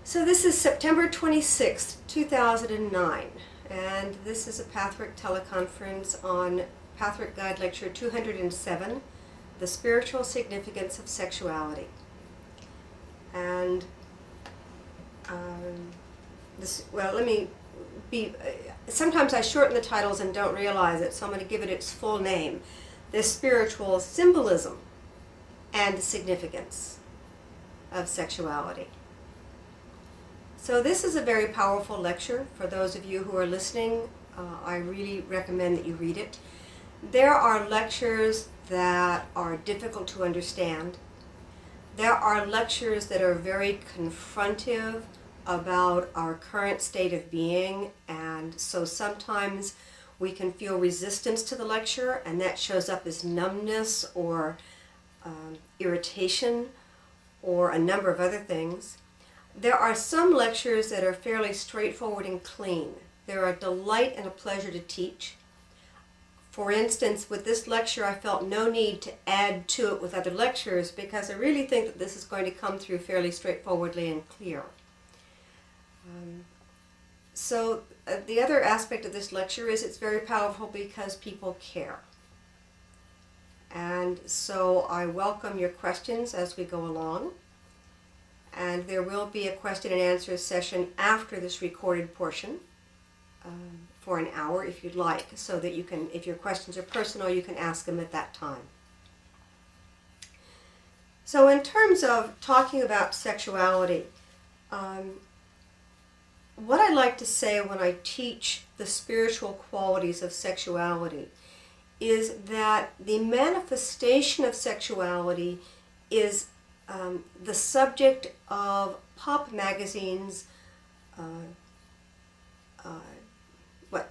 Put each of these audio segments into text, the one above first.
So this is September 26th, 2009, and this is a Pathwork teleconference on Pathwork Guide Lecture 207, The Spiritual Significance of Sexuality. And sometimes I shorten the titles and don't realize it, so I'm going to give it its full name. The Spiritual Symbolism and Significance of Sexuality. So this is a very powerful lecture. For those of you who are listening, I really recommend that you read it. There are lectures that are difficult to understand. There are lectures that are very confrontive about our current state of being, and so sometimes we can feel resistance to the lecture, and that shows up as numbness or irritation or a number of other things. There are some lectures that are fairly straightforward and clean. They're a delight and a pleasure to teach. For instance, with this lecture, I felt no need to add to it with other lectures because I really think that this is going to come through fairly straightforwardly and clear. The other aspect of this lecture is it's very powerful because people care. And so I welcome your questions as we go along. And there will be a question and answer session after this recorded portion for an hour if you'd like, so that you can, if your questions are personal, you can ask them at that time. So in terms of talking about sexuality, what I like to say when I teach the spiritual qualities of sexuality is that the manifestation of sexuality is the subject of pop magazines,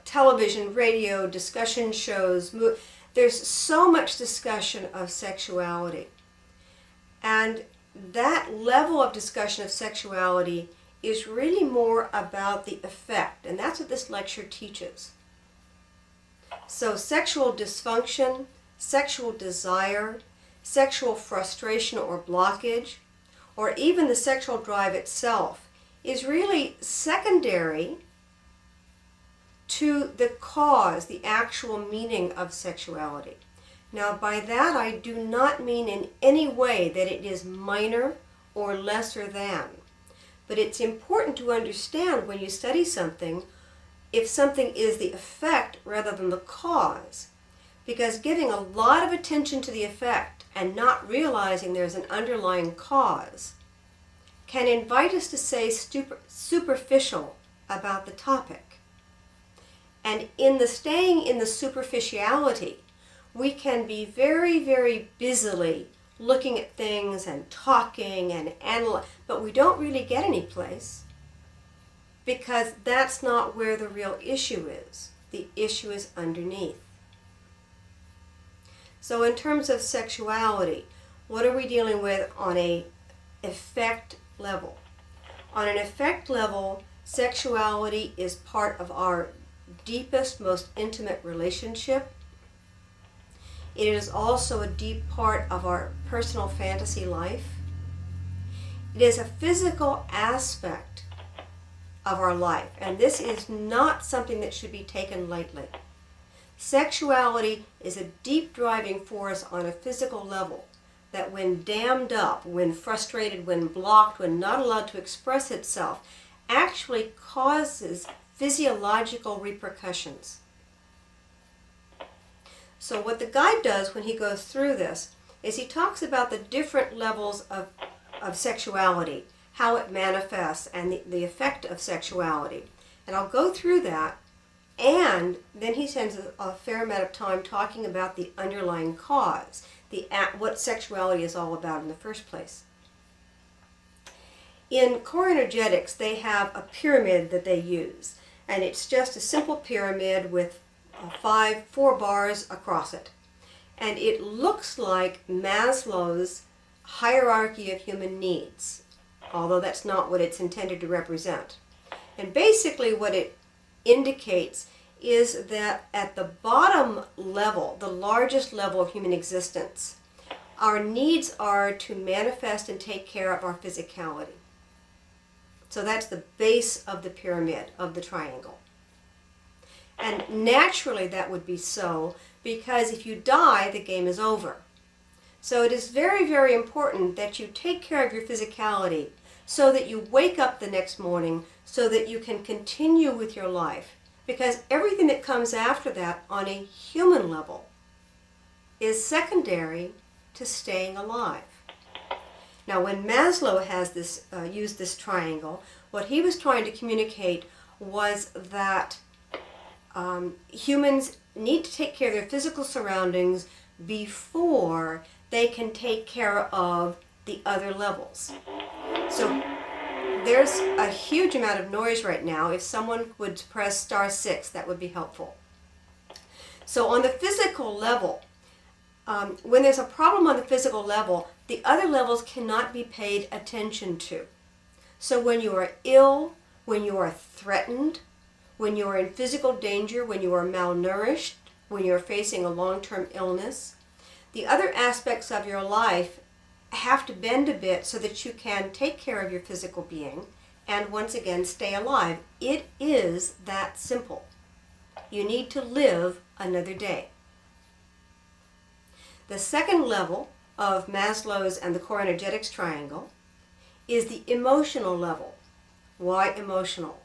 television, radio, discussion shows. There's so much discussion of sexuality. And that level of discussion of sexuality is really more about the effect, and that's what this lecture teaches. So sexual dysfunction, sexual desire, sexual frustration or blockage, or even the sexual drive itself is really secondary to the cause, the actual meaning of sexuality. Now, by that I do not mean in any way that it is minor or lesser than, but it's important to understand when you study something if something is the effect rather than the cause, because giving a lot of attention to the effect and not realizing there's an underlying cause can invite us to say superficial about the topic. And in the staying in the superficiality, we can be very, very busily looking at things and talking and analyzing, but we don't really get any place because that's not where the real issue is. The issue is underneath. So in terms of sexuality, what are we dealing with on an effect level? On an effect level, sexuality is part of our deepest, most intimate relationship. It is also a deep part of our personal fantasy life. It is a physical aspect of our life, and this is not something that should be taken lightly. Sexuality is a deep driving force on a physical level that when dammed up, when frustrated, when blocked, when not allowed to express itself, actually causes physiological repercussions. So what the guide does when he goes through this is he talks about the different levels of sexuality, how it manifests, and the effect of sexuality. And I'll go through that, and then he spends a fair amount of time talking about the underlying cause, what sexuality is all about in the first place. In core energetics, they have a pyramid that they use, and it's just a simple pyramid with four bars across it. And it looks like Maslow's hierarchy of human needs, although that's not what it's intended to represent. And basically what it indicates is that at the bottom level, the largest level of human existence, our needs are to manifest and take care of our physicality. So that's the base of the pyramid, of the triangle. And naturally that would be so, because if you die, the game is over. So it is very, very important that you take care of your physicality so that you wake up the next morning so that you can continue with your life. Because everything that comes after that on a human level is secondary to staying alive. Now, when Maslow has used this triangle, what he was trying to communicate was that humans need to take care of their physical surroundings before they can take care of the other levels. So there's a huge amount of noise right now. If someone would press *6, that would be helpful. So on the physical level, when there's a problem on the physical level, the other levels cannot be paid attention to. So when you are ill, when you are threatened, when you are in physical danger, when you are malnourished, when you're facing a long-term illness, the other aspects of your life have to bend a bit so that you can take care of your physical being and once again stay alive. It is that simple. You need to live another day. The second level of Maslow's and the core energetics triangle is the emotional level. Why emotional?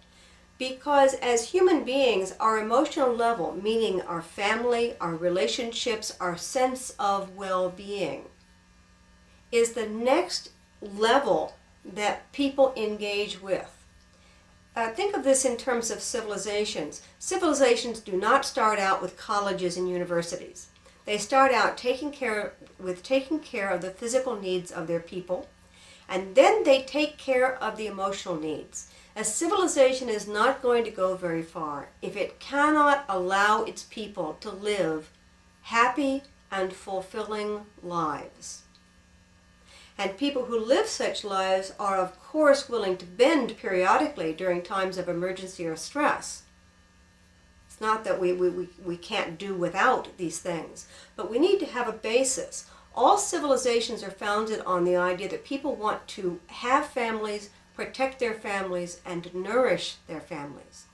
Because as human beings, our emotional level, meaning our family, our relationships, our sense of well-being, is the next level that people engage with. Think of this in terms of civilizations. Civilizations do not start out with colleges and universities. They start out taking care of the physical needs of their people, and then they take care of the emotional needs. A civilization is not going to go very far if it cannot allow its people to live happy and fulfilling lives. And people who live such lives are, of course, willing to bend periodically during times of emergency or stress. It's not that we can't do without these things, but we need to have a basis. All civilizations are founded on the idea that people want to have families, protect their families, and nourish their families.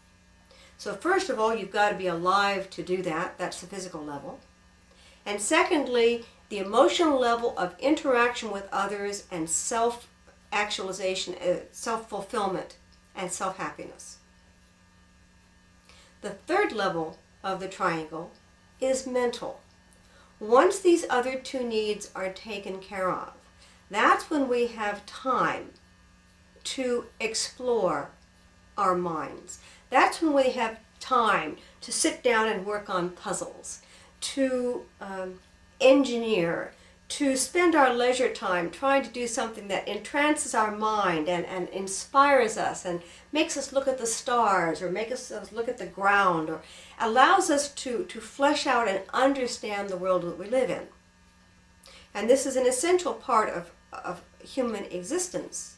So first of all, you've got to be alive to do that. That's the physical level. And secondly, the emotional level of interaction with others and self-actualization, self-fulfillment, and self-happiness. The third level of the triangle is mental. Once these other two needs are taken care of, that's when we have time to explore our minds. That's when we have time to sit down and work on puzzles, to engineer, to spend our leisure time trying to do something that entrances our mind and inspires us and makes us look at the stars or makes us look at the ground or allows us to flesh out and understand the world that we live in. And this is an essential part of human existence.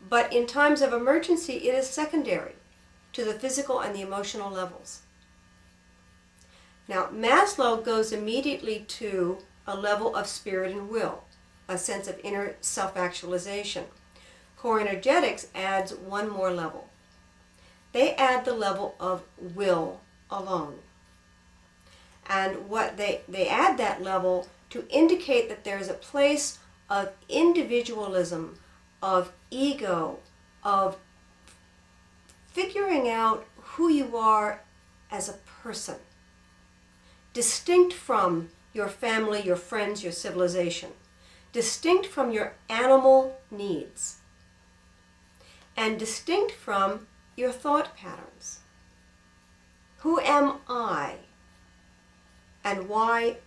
But in times of emergency, it is secondary to the physical and the emotional levels. Now, Maslow goes immediately to a level of spirit and will, a sense of inner self-actualization. Core energetics adds one more level. They add the level of will alone. And what they add that level to indicate that there is a place of individualism, of ego, of figuring out who you are as a person, distinct from your family, your friends, your civilization, distinct from your animal needs, and distinct from your thought patterns. Who am I? And why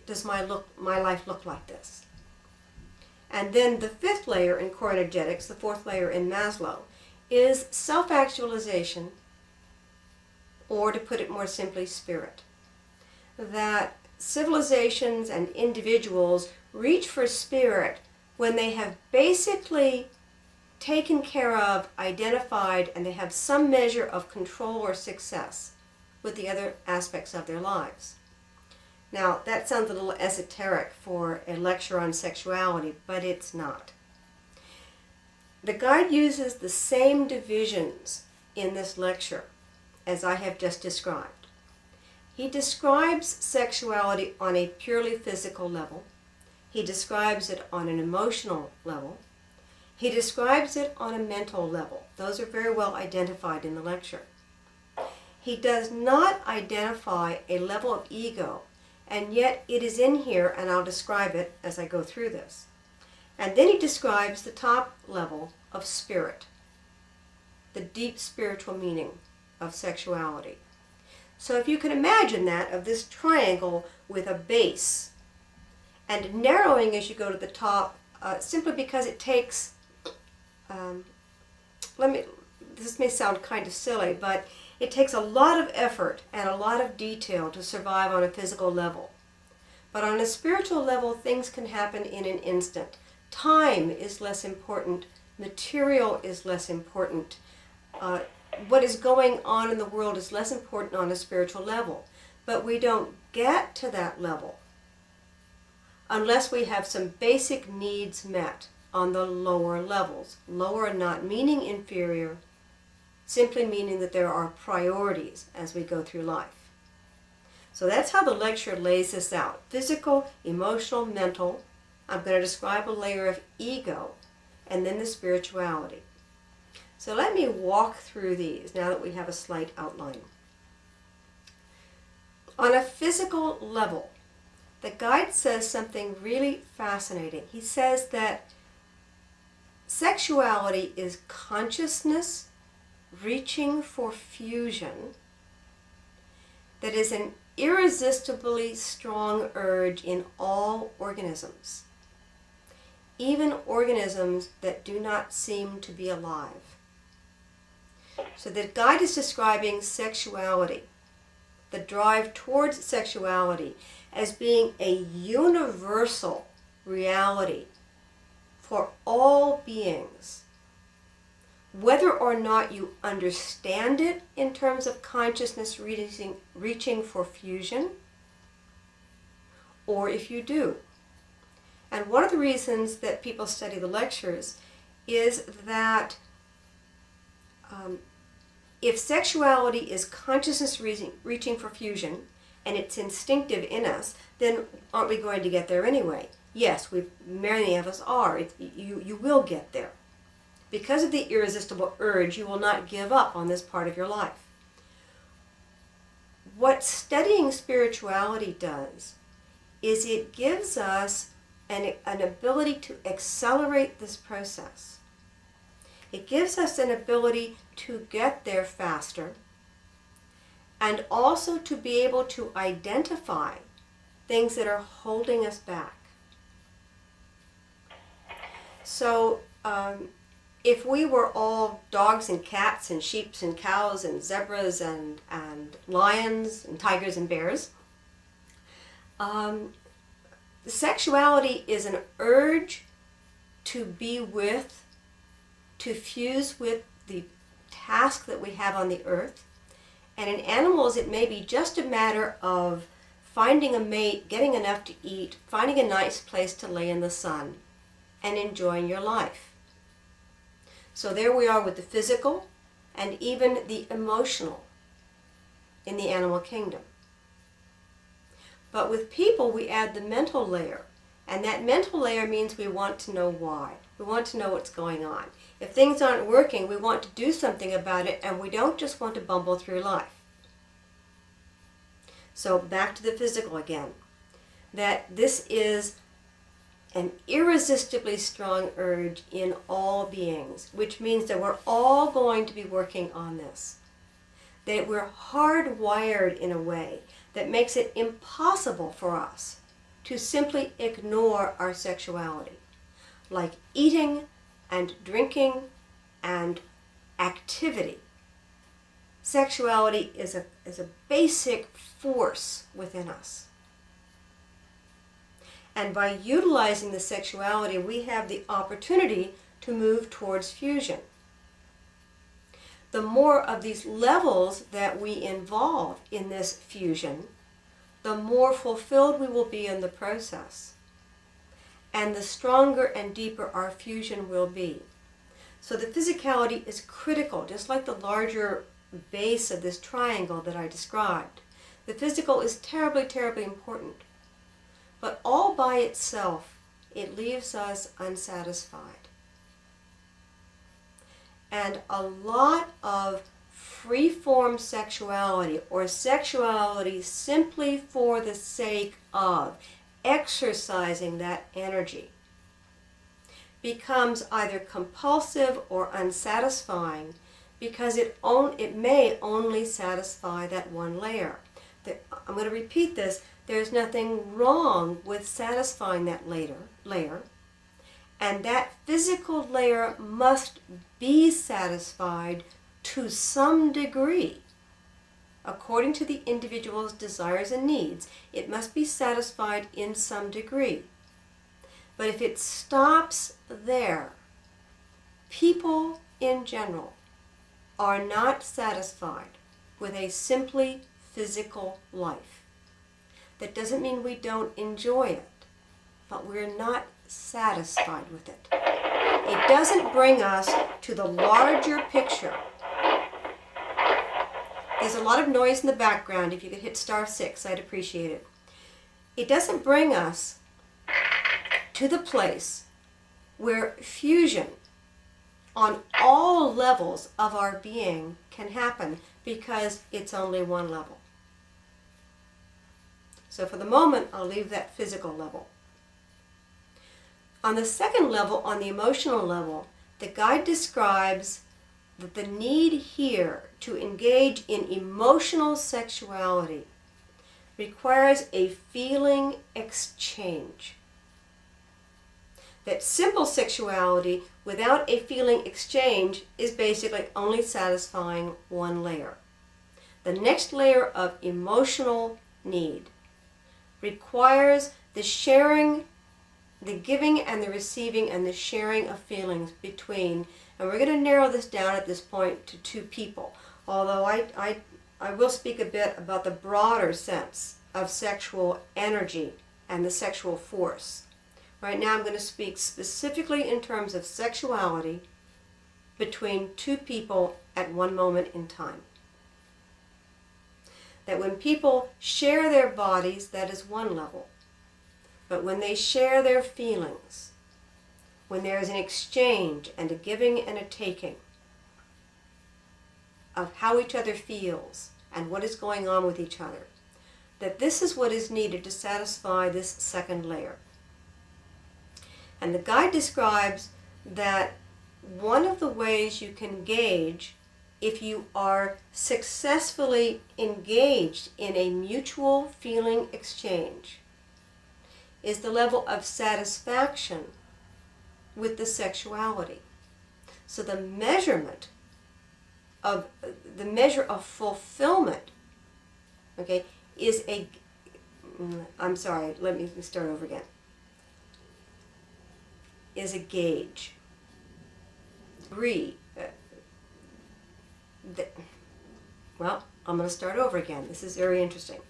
does my life look like this? And then the fifth layer in core energetics, the fourth layer in Maslow, is self-actualization, or to put it more simply, spirit. That civilizations and individuals reach for spirit when they have basically taken care of, identified, and they have some measure of control or success with the other aspects of their lives. Now, that sounds a little esoteric for a lecture on sexuality, but it's not. the guide uses the same divisions in this lecture as I have just described. He describes sexuality on a purely physical level. He describes it on an emotional level. He describes it on a mental level. Those are very well identified in the lecture. He does not identify a level of ego, and yet it is in here, and I'll describe it as I go through this. And then he describes the top level of spirit, the deep spiritual meaning of sexuality. So if you can imagine that, of this triangle with a base, and narrowing as you go to the top, simply because it takes, this may sound kind of silly, but it takes a lot of effort and a lot of detail to survive on a physical level. But on a spiritual level, things can happen in an instant. Time is less important. Material is less important. What is going on in the world is less important on a spiritual level. But we don't get to that level unless we have some basic needs met on the lower levels. Lower not meaning inferior, simply meaning that there are priorities as we go through life. So that's how the lecture lays this out. Physical, emotional, mental. I'm going to describe a layer of ego, and then the spirituality. So let me walk through these now that we have a slight outline. On a physical level, the guide says something really fascinating. He says that sexuality is consciousness reaching for fusion that is an irresistibly strong urge in all organisms, even organisms that do not seem to be alive. So the guide is describing sexuality, the drive towards sexuality, as being a universal reality for all beings. Whether or not you understand it in terms of consciousness reaching for fusion, or if you do. And one of the reasons that people study the lectures is that if sexuality is consciousness reaching for fusion, and it's instinctive in us, then aren't we going to get there anyway? Yes, many of us are. You will get there. Because of the irresistible urge, you will not give up on this part of your life. What studying spirituality does is it gives us an ability to accelerate this process. It gives us an ability to get there faster, and also to be able to identify things that are holding us back. So, if we were all dogs and cats and sheep and cows and zebras and lions and tigers and bears, sexuality is an urge to be with, to fuse with the task that we have on the earth. And in animals, it may be just a matter of finding a mate, getting enough to eat, finding a nice place to lay in the sun, and enjoying your life. So there we are with the physical and even the emotional in the animal kingdom. But with people, we add the mental layer. And that mental layer means we want to know why. We want to know what's going on. If things aren't working, we want to do something about it, and we don't just want to bumble through life. So back to the physical again. That this is an irresistibly strong urge in all beings, which means that we're all going to be working on this. That we're hardwired in a way that makes it impossible for us to simply ignore our sexuality. Like eating and drinking and activity. Sexuality is a basic force within us. And by utilizing the sexuality, we have the opportunity to move towards fusion. The more of these levels that we involve in this fusion, the more fulfilled we will be in the process. And the stronger and deeper our fusion will be. So the physicality is critical, just like the larger base of this triangle that I described. The physical is terribly, terribly important. But all by itself, it leaves us unsatisfied. And a lot of free-form sexuality, or sexuality simply for the sake of exercising that energy, becomes either compulsive or unsatisfying because it may only satisfy that one layer. I'm going to repeat this. There's nothing wrong with satisfying that layer, and that physical layer must be satisfied to some degree. According to the individual's desires and needs, it must be satisfied in some degree. But if it stops there, people in general are not satisfied with a simply physical life. That doesn't mean we don't enjoy it, but we're not satisfied with it. It doesn't bring us to the larger picture. There's a lot of noise in the background. If you could hit *6, I'd appreciate it. It doesn't bring us to the place where fusion on all levels of our being can happen, because it's only one level. So for the moment, I'll leave that physical level. On the second level, on the emotional level, the guide describes that the need here to engage in emotional sexuality requires a feeling exchange. That simple sexuality without a feeling exchange is basically only satisfying one layer. The next layer of emotional need requires the sharing, the giving and the receiving, and the sharing of feelings between, and we're going to narrow this down at this point to two people, although I will speak a bit about the broader sense of sexual energy and the sexual force. Right now I'm going to speak specifically in terms of sexuality between two people at one moment in time. That when people share their bodies, that is one level. But when they share their feelings, when there is an exchange and a giving and a taking of how each other feels and what is going on with each other, that this is what is needed to satisfy this second layer. And the guide describes that one of the ways you can gauge if you are successfully engaged in a mutual feeling exchange is the level of satisfaction with the sexuality. So the measure of fulfillment, okay, is let me start over again. Is a gauge. Well, I'm going to start over again. This is very interesting.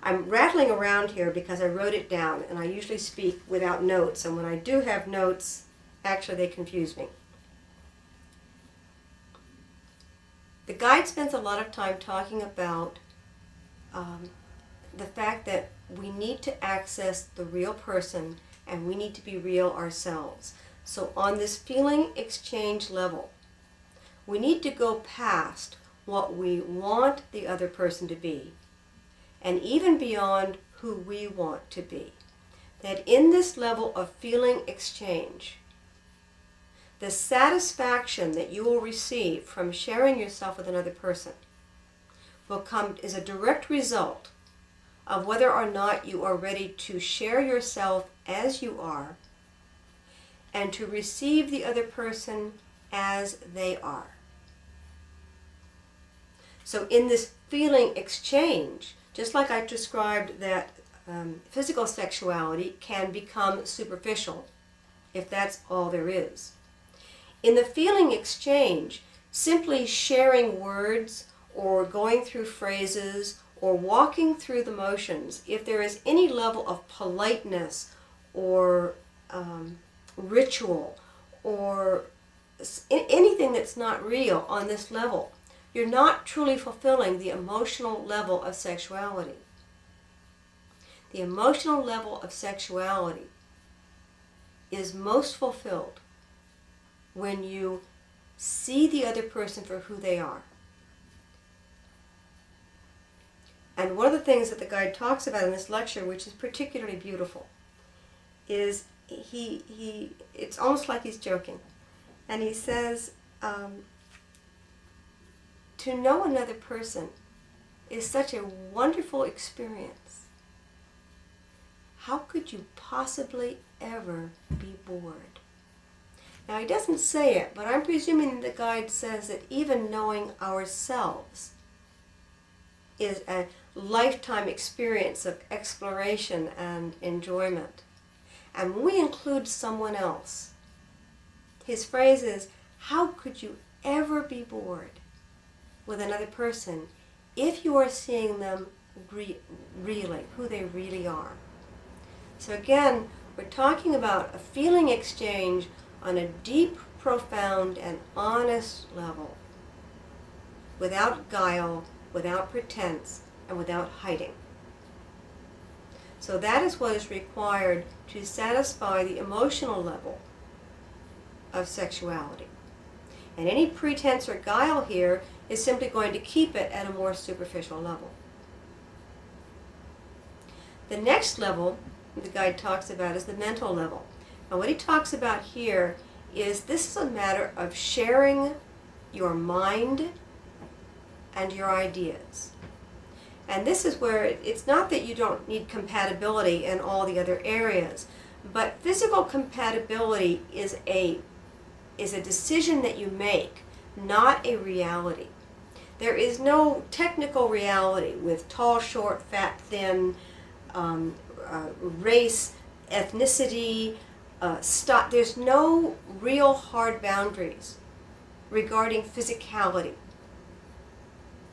I'm rattling around here because I wrote it down, and I usually speak without notes, and when I do have notes, actually they confuse me. The guide spends a lot of time talking about the fact that we need to access the real person and we need to be real ourselves. So on this feeling exchange level, we need to go past what we want the other person to be, and even beyond who we want to be. That in this level of feeling exchange, the satisfaction that you will receive from sharing yourself with another person will come as a direct result of whether or not you are ready to share yourself as you are and to receive the other person as they are. So in this feeling exchange, just like I described that physical sexuality can become superficial if that's all there is. In the feeling exchange, simply sharing words or going through phrases or walking through the motions, if there is any level of politeness or ritual or anything that's not real on this level, you're not truly fulfilling the emotional level of sexuality. The emotional level of sexuality is most fulfilled when you see the other person for who they are. And one of the things that the guide talks about in this lecture, which is particularly beautiful, is it's almost like he's joking. And he says, to know another person is such a wonderful experience. How could you possibly ever be bored? Now, he doesn't say it, but I'm presuming the guide says that even knowing ourselves is a lifetime experience of exploration and enjoyment. And when we include someone else, his phrase is, how could you ever be bored with another person if you are seeing them really, who they really are? So again, we're talking about a feeling exchange on a deep, profound, and honest level, without guile, without pretense, and without hiding. So that is what is required to satisfy the emotional level of sexuality. And any pretense or guile here is simply going to keep it at a more superficial level. The next level the guide talks about is the mental level. And what he talks about here is this is a matter of sharing your mind and your ideas. And this is where it's not that you don't need compatibility in all the other areas, but physical compatibility is a decision that you make, not a reality. There is no technical reality with tall, short, fat, thin, race, ethnicity, there's no real hard boundaries regarding physicality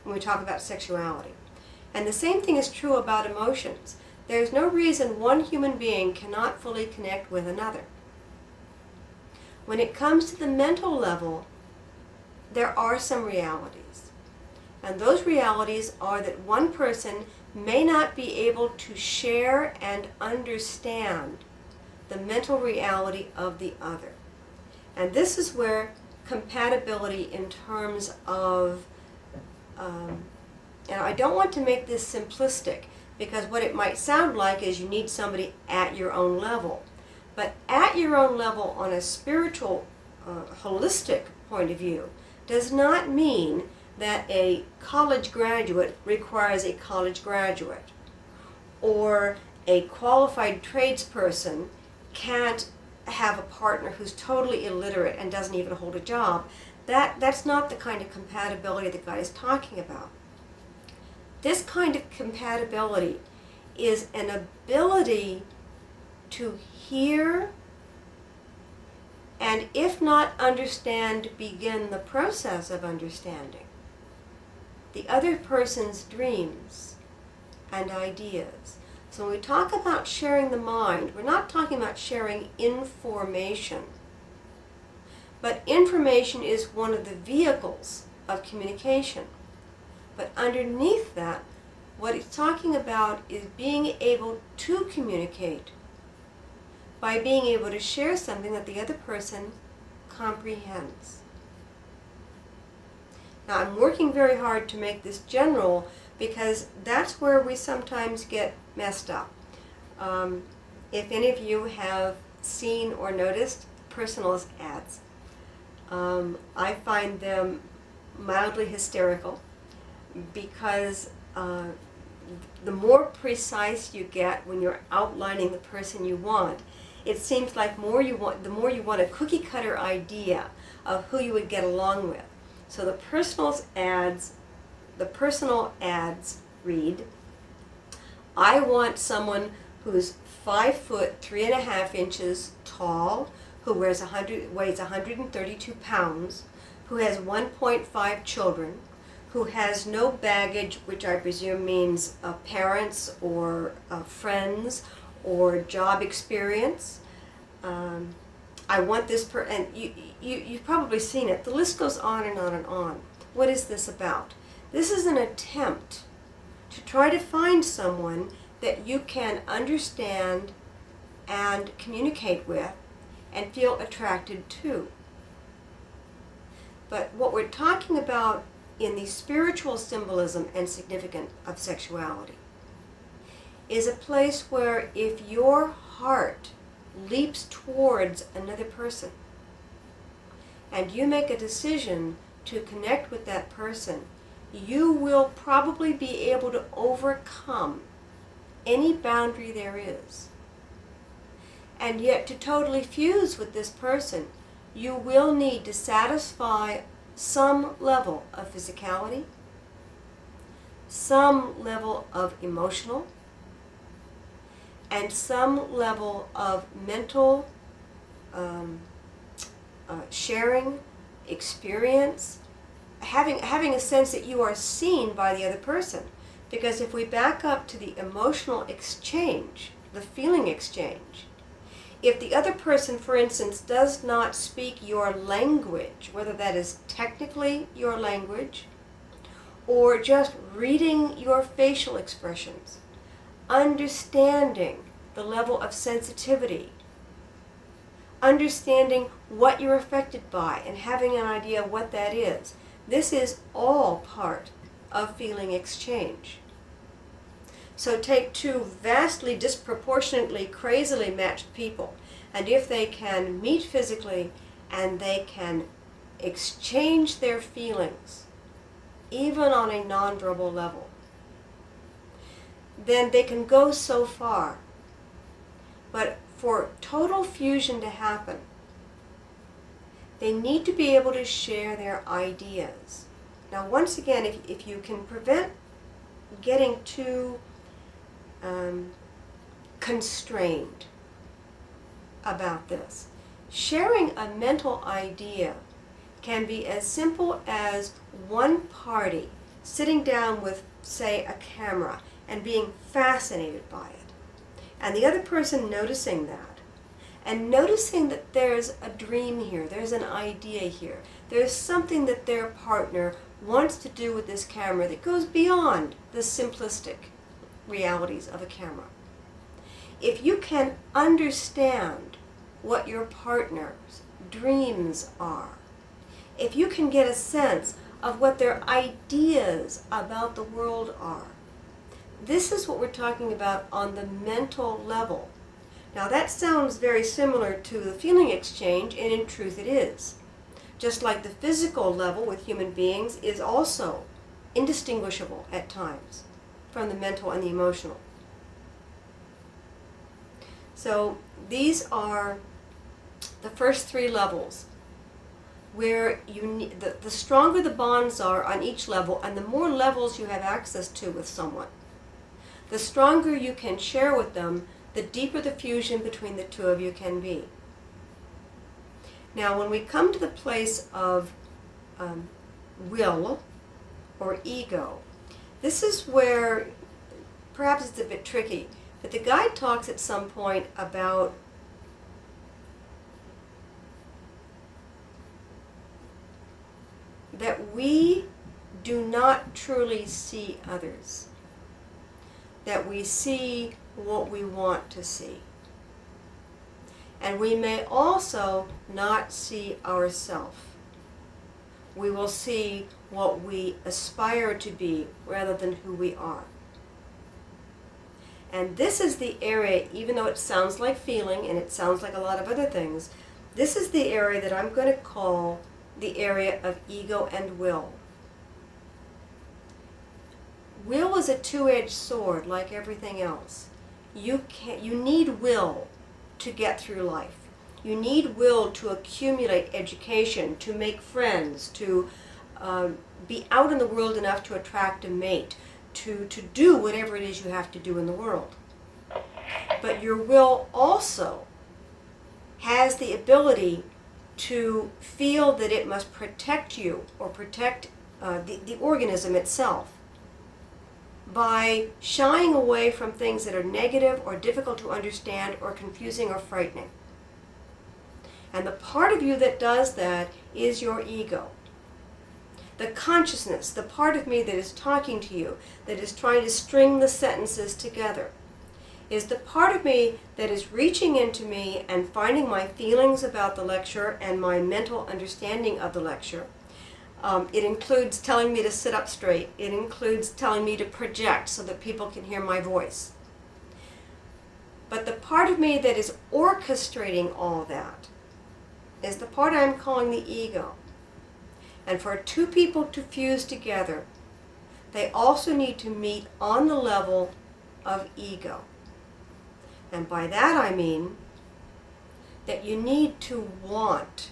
when we talk about sexuality. And the same thing is true about emotions. There's no reason one human being cannot fully connect with another. When it comes to the mental level, there are some realities. And those realities are that one person may not be able to share and understand the mental reality of the other. And this is where compatibility in terms of, and I don't want to make this simplistic, because what it might sound like is you need somebody at your own level. But at your own level on a spiritual, holistic point of view does not mean that a college graduate requires a college graduate, or a qualified tradesperson can't have a partner who's totally illiterate and doesn't even hold a job. That's not the kind of compatibility the guy is talking about. This kind of compatibility is an ability to hear and, if not understand, begin the process of understanding the other person's dreams and ideas. So when we talk about sharing the mind, we're not talking about sharing information, but information is one of the vehicles of communication. But underneath that, what it's talking about is being able to communicate by being able to share something that the other person comprehends. Now, I'm working very hard to make this general because that's where we sometimes get messed up. If any of you have seen or noticed Personals ads, I find them mildly hysterical, because the more precise you get when you're outlining the person you want, it seems like the more you want a cookie cutter idea of who you would get along with. So the personal ads read, I want someone who's 5 foot 3.5 inches tall, who weighs 132 pounds, who has 1.5 children, who has no baggage, which I presume means parents or friends or job experience, I want this and you've probably seen it. The list goes on and on and on. What is this about? This is an attempt to try to find someone that you can understand and communicate with and feel attracted to. But what we're talking about in the spiritual symbolism and significance of sexuality is a place where if your heart leaps towards another person and you make a decision to connect with that person, you will probably be able to overcome any boundary there is. And yet to totally fuse with this person, you will need to satisfy some level of physicality, some level of emotional, and some level of mental sharing, experience, having a sense that you are seen by the other person. Because if we back up to the emotional exchange, the feeling exchange, if the other person, for instance, does not speak your language, whether that is technically your language or just reading your facial expressions, understanding the level of sensitivity, understanding what you're affected by and having an idea of what that is, this is all part of feeling exchange. So take two vastly, disproportionately, crazily matched people, and if they can meet physically and they can exchange their feelings, even on a nonverbal level, then they can go so far. But for total fusion to happen, they need to be able to share their ideas. Now, once again, if you can prevent getting too constrained about this, sharing a mental idea can be as simple as one party sitting down with, say, a camera and being fascinated by it, and the other person noticing that, and noticing that there's a dream here, there's an idea here, there's something that their partner wants to do with this camera that goes beyond the simplistic realities of a camera. If you can understand what your partner's dreams are, if you can get a sense of what their ideas about the world are, this is what we're talking about on the mental level. Now that sounds very similar to the feeling exchange, and in truth it is. Just like the physical level with human beings is also indistinguishable at times from the mental and the emotional. So these are the first three levels where you need, the stronger the bonds are on each level and the more levels you have access to with someone, the stronger you can share with them, the deeper the fusion between the two of you can be. Now, when we come to the place of will or ego, this is where perhaps it's a bit tricky, but the guide talks at some point about that we do not truly see others, that we see what we want to see. And we may also not see ourselves. We will see what we aspire to be rather than who we are. And this is the area, even though it sounds like feeling and it sounds like a lot of other things, this is the area that I'm going to call the area of ego and will. Will is a two-edged sword like everything else. You need will to get through life. You need will to accumulate education, to make friends, to be out in the world enough to attract a mate, to do whatever it is you have to do in the world. But your will also has the ability to feel that it must protect you or protect the organism itself by shying away from things that are negative or difficult to understand or confusing or frightening. And the part of you that does that is your ego. The consciousness, the part of me that is talking to you, that is trying to string the sentences together, is the part of me that is reaching into me and finding my feelings about the lecture and my mental understanding of the lecture. It includes telling me to sit up straight. It includes telling me to project so that people can hear my voice. But the part of me that is orchestrating all that is the part I'm calling the ego. And for two people to fuse together, they also need to meet on the level of ego. And by that I mean that you need to want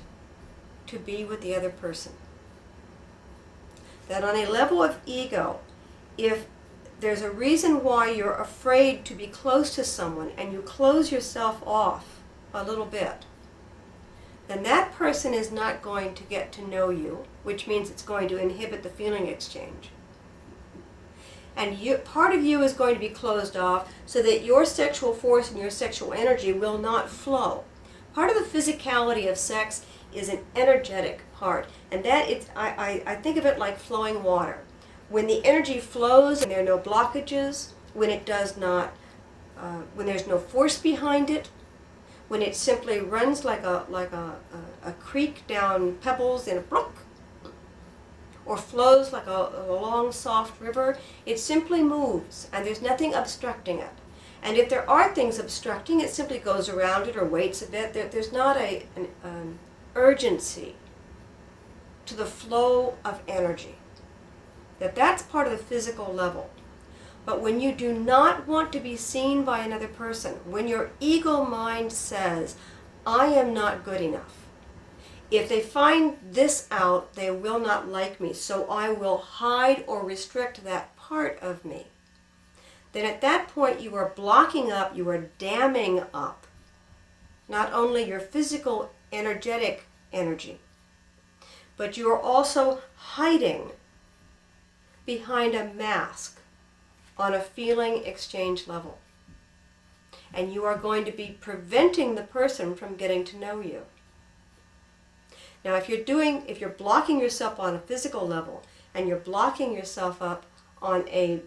to be with the other person. That on a level of ego, if there's a reason why you're afraid to be close to someone and you close yourself off a little bit, then that person is not going to get to know you, which means it's going to inhibit the feeling exchange. And part of you is going to be closed off so that your sexual force and your sexual energy will not flow. Part of the physicality of sex is an energetic part, and that I think of it like flowing water. When the energy flows and there are no blockages, when it does not, when there's no force behind it, when it simply runs like a creek down pebbles in a brook, or flows like a long soft river, it simply moves and there's nothing obstructing it. And if there are things obstructing, it simply goes around it or waits a bit. There's not an urgency to the flow of energy. That's part of the physical level. But when you do not want to be seen by another person, when your ego mind says, I am not good enough, if they find this out, they will not like me, so I will hide or restrict that part of me, then at that point you are blocking up, you are damming up not only your physical energetic energy, but you are also hiding behind a mask on a feeling exchange level. And you are going to be preventing the person from getting to know you. Now, if you're blocking yourself on a physical level and you're blocking yourself up on a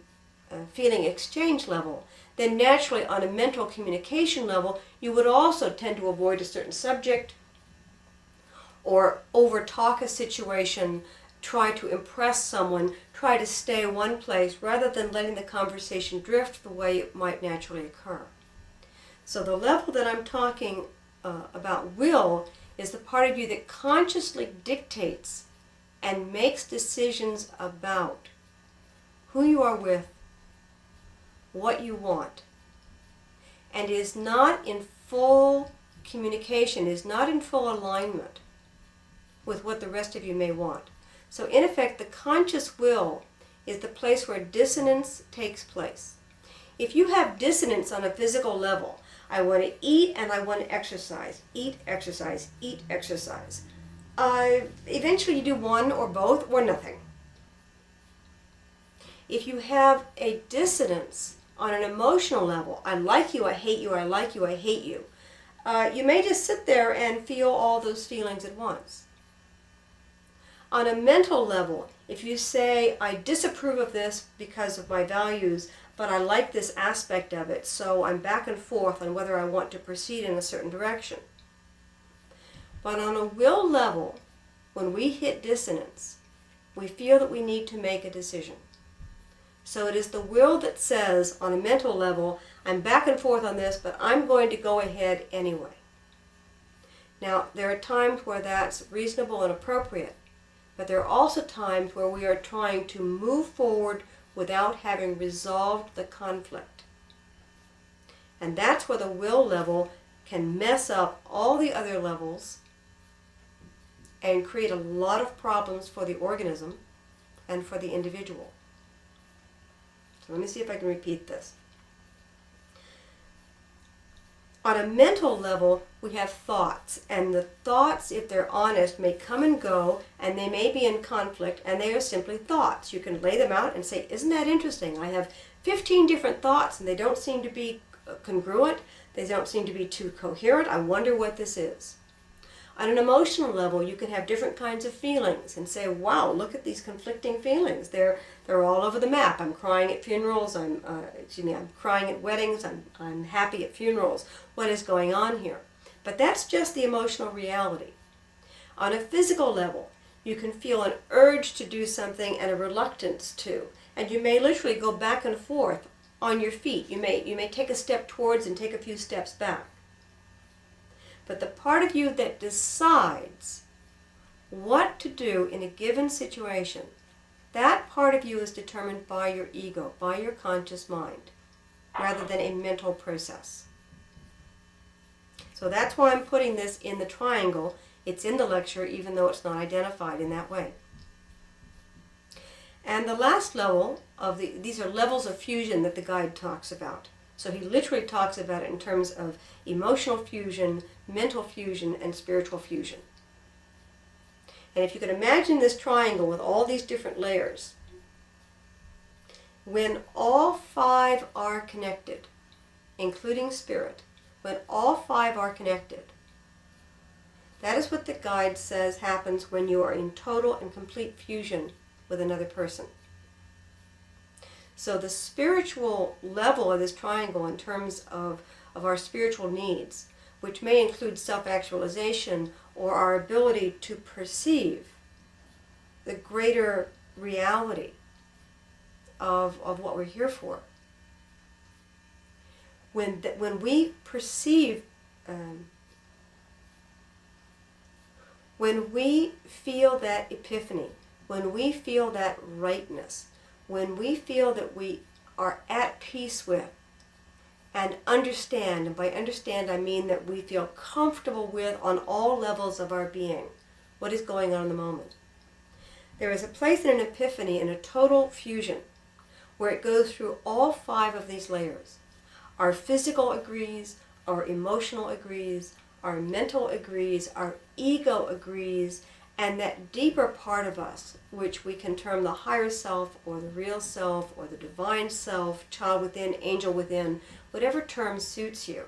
feeling exchange level, then naturally on a mental communication level, you would also tend to avoid a certain subject or over-talk a situation, try to impress someone, try to stay one place rather than letting the conversation drift the way it might naturally occur. So the level that I'm talking about will is the part of you that consciously dictates and makes decisions about who you are with, what you want, and is not in full communication, is not in full alignment with what the rest of you may want. So in effect, the conscious will is the place where dissonance takes place. If you have dissonance on a physical level, I want to eat and I want to exercise, eat, exercise, eat, exercise. Eventually you do one or both or nothing. If you have a dissonance on an emotional level, I like you, I hate you, I like you, I hate you, you may just sit there and feel all those feelings at once. On a mental level, if you say, I disapprove of this because of my values, but I like this aspect of it, so I'm back and forth on whether I want to proceed in a certain direction. But on a will level, when we hit dissonance, we feel that we need to make a decision. So it is the will that says, on a mental level, I'm back and forth on this, but I'm going to go ahead anyway. Now, there are times where that's reasonable and appropriate, but there are also times where we are trying to move forward without having resolved the conflict. And that's where the will level can mess up all the other levels and create a lot of problems for the organism and for the individual. So let me see if I can repeat this. On a mental level, we have thoughts, and the thoughts, if they're honest, may come and go, and they may be in conflict, and they are simply thoughts. You can lay them out and say, isn't that interesting? I have 15 different thoughts, and they don't seem to be congruent. They don't seem to be too coherent. I wonder what this is. On an emotional level, you can have different kinds of feelings and say, wow, look at these conflicting feelings. They're all over the map. I'm crying at funerals. I'm crying at weddings. I'm happy at funerals. What is going on here? But that's just the emotional reality. On a physical level, you can feel an urge to do something and a reluctance to. And you may literally go back and forth on your feet. You may take a step towards and take a few steps back. But the part of you that decides what to do in a given situation, that part of you is determined by your ego, by your conscious mind, rather than a mental process. So that's why I'm putting this in the triangle. It's in the lecture, even though it's not identified in that way. And the last level of these are levels of fusion that the guide talks about. So he literally talks about it in terms of emotional fusion, mental fusion, and spiritual fusion. And if you can imagine this triangle with all these different layers, when all 5 are connected, including spirit, when all 5 are connected, that is what the guide says happens when you are in total and complete fusion with another person. So the spiritual level of this triangle in terms of our spiritual needs, which may include self-actualization or our ability to perceive the greater reality of what we're here for. When we perceive, when we feel that epiphany, when we feel that rightness, when we feel that we are at peace with and understand, and by understand I mean that we feel comfortable with on all levels of our being what is going on in the moment. There is a place in an epiphany, in a total fusion, where it goes through all 5 of these layers. Our physical agrees, our emotional agrees, our mental agrees, our ego agrees, and that deeper part of us, which we can term the higher self or the real self or the divine self, child within, angel within, whatever term suits you.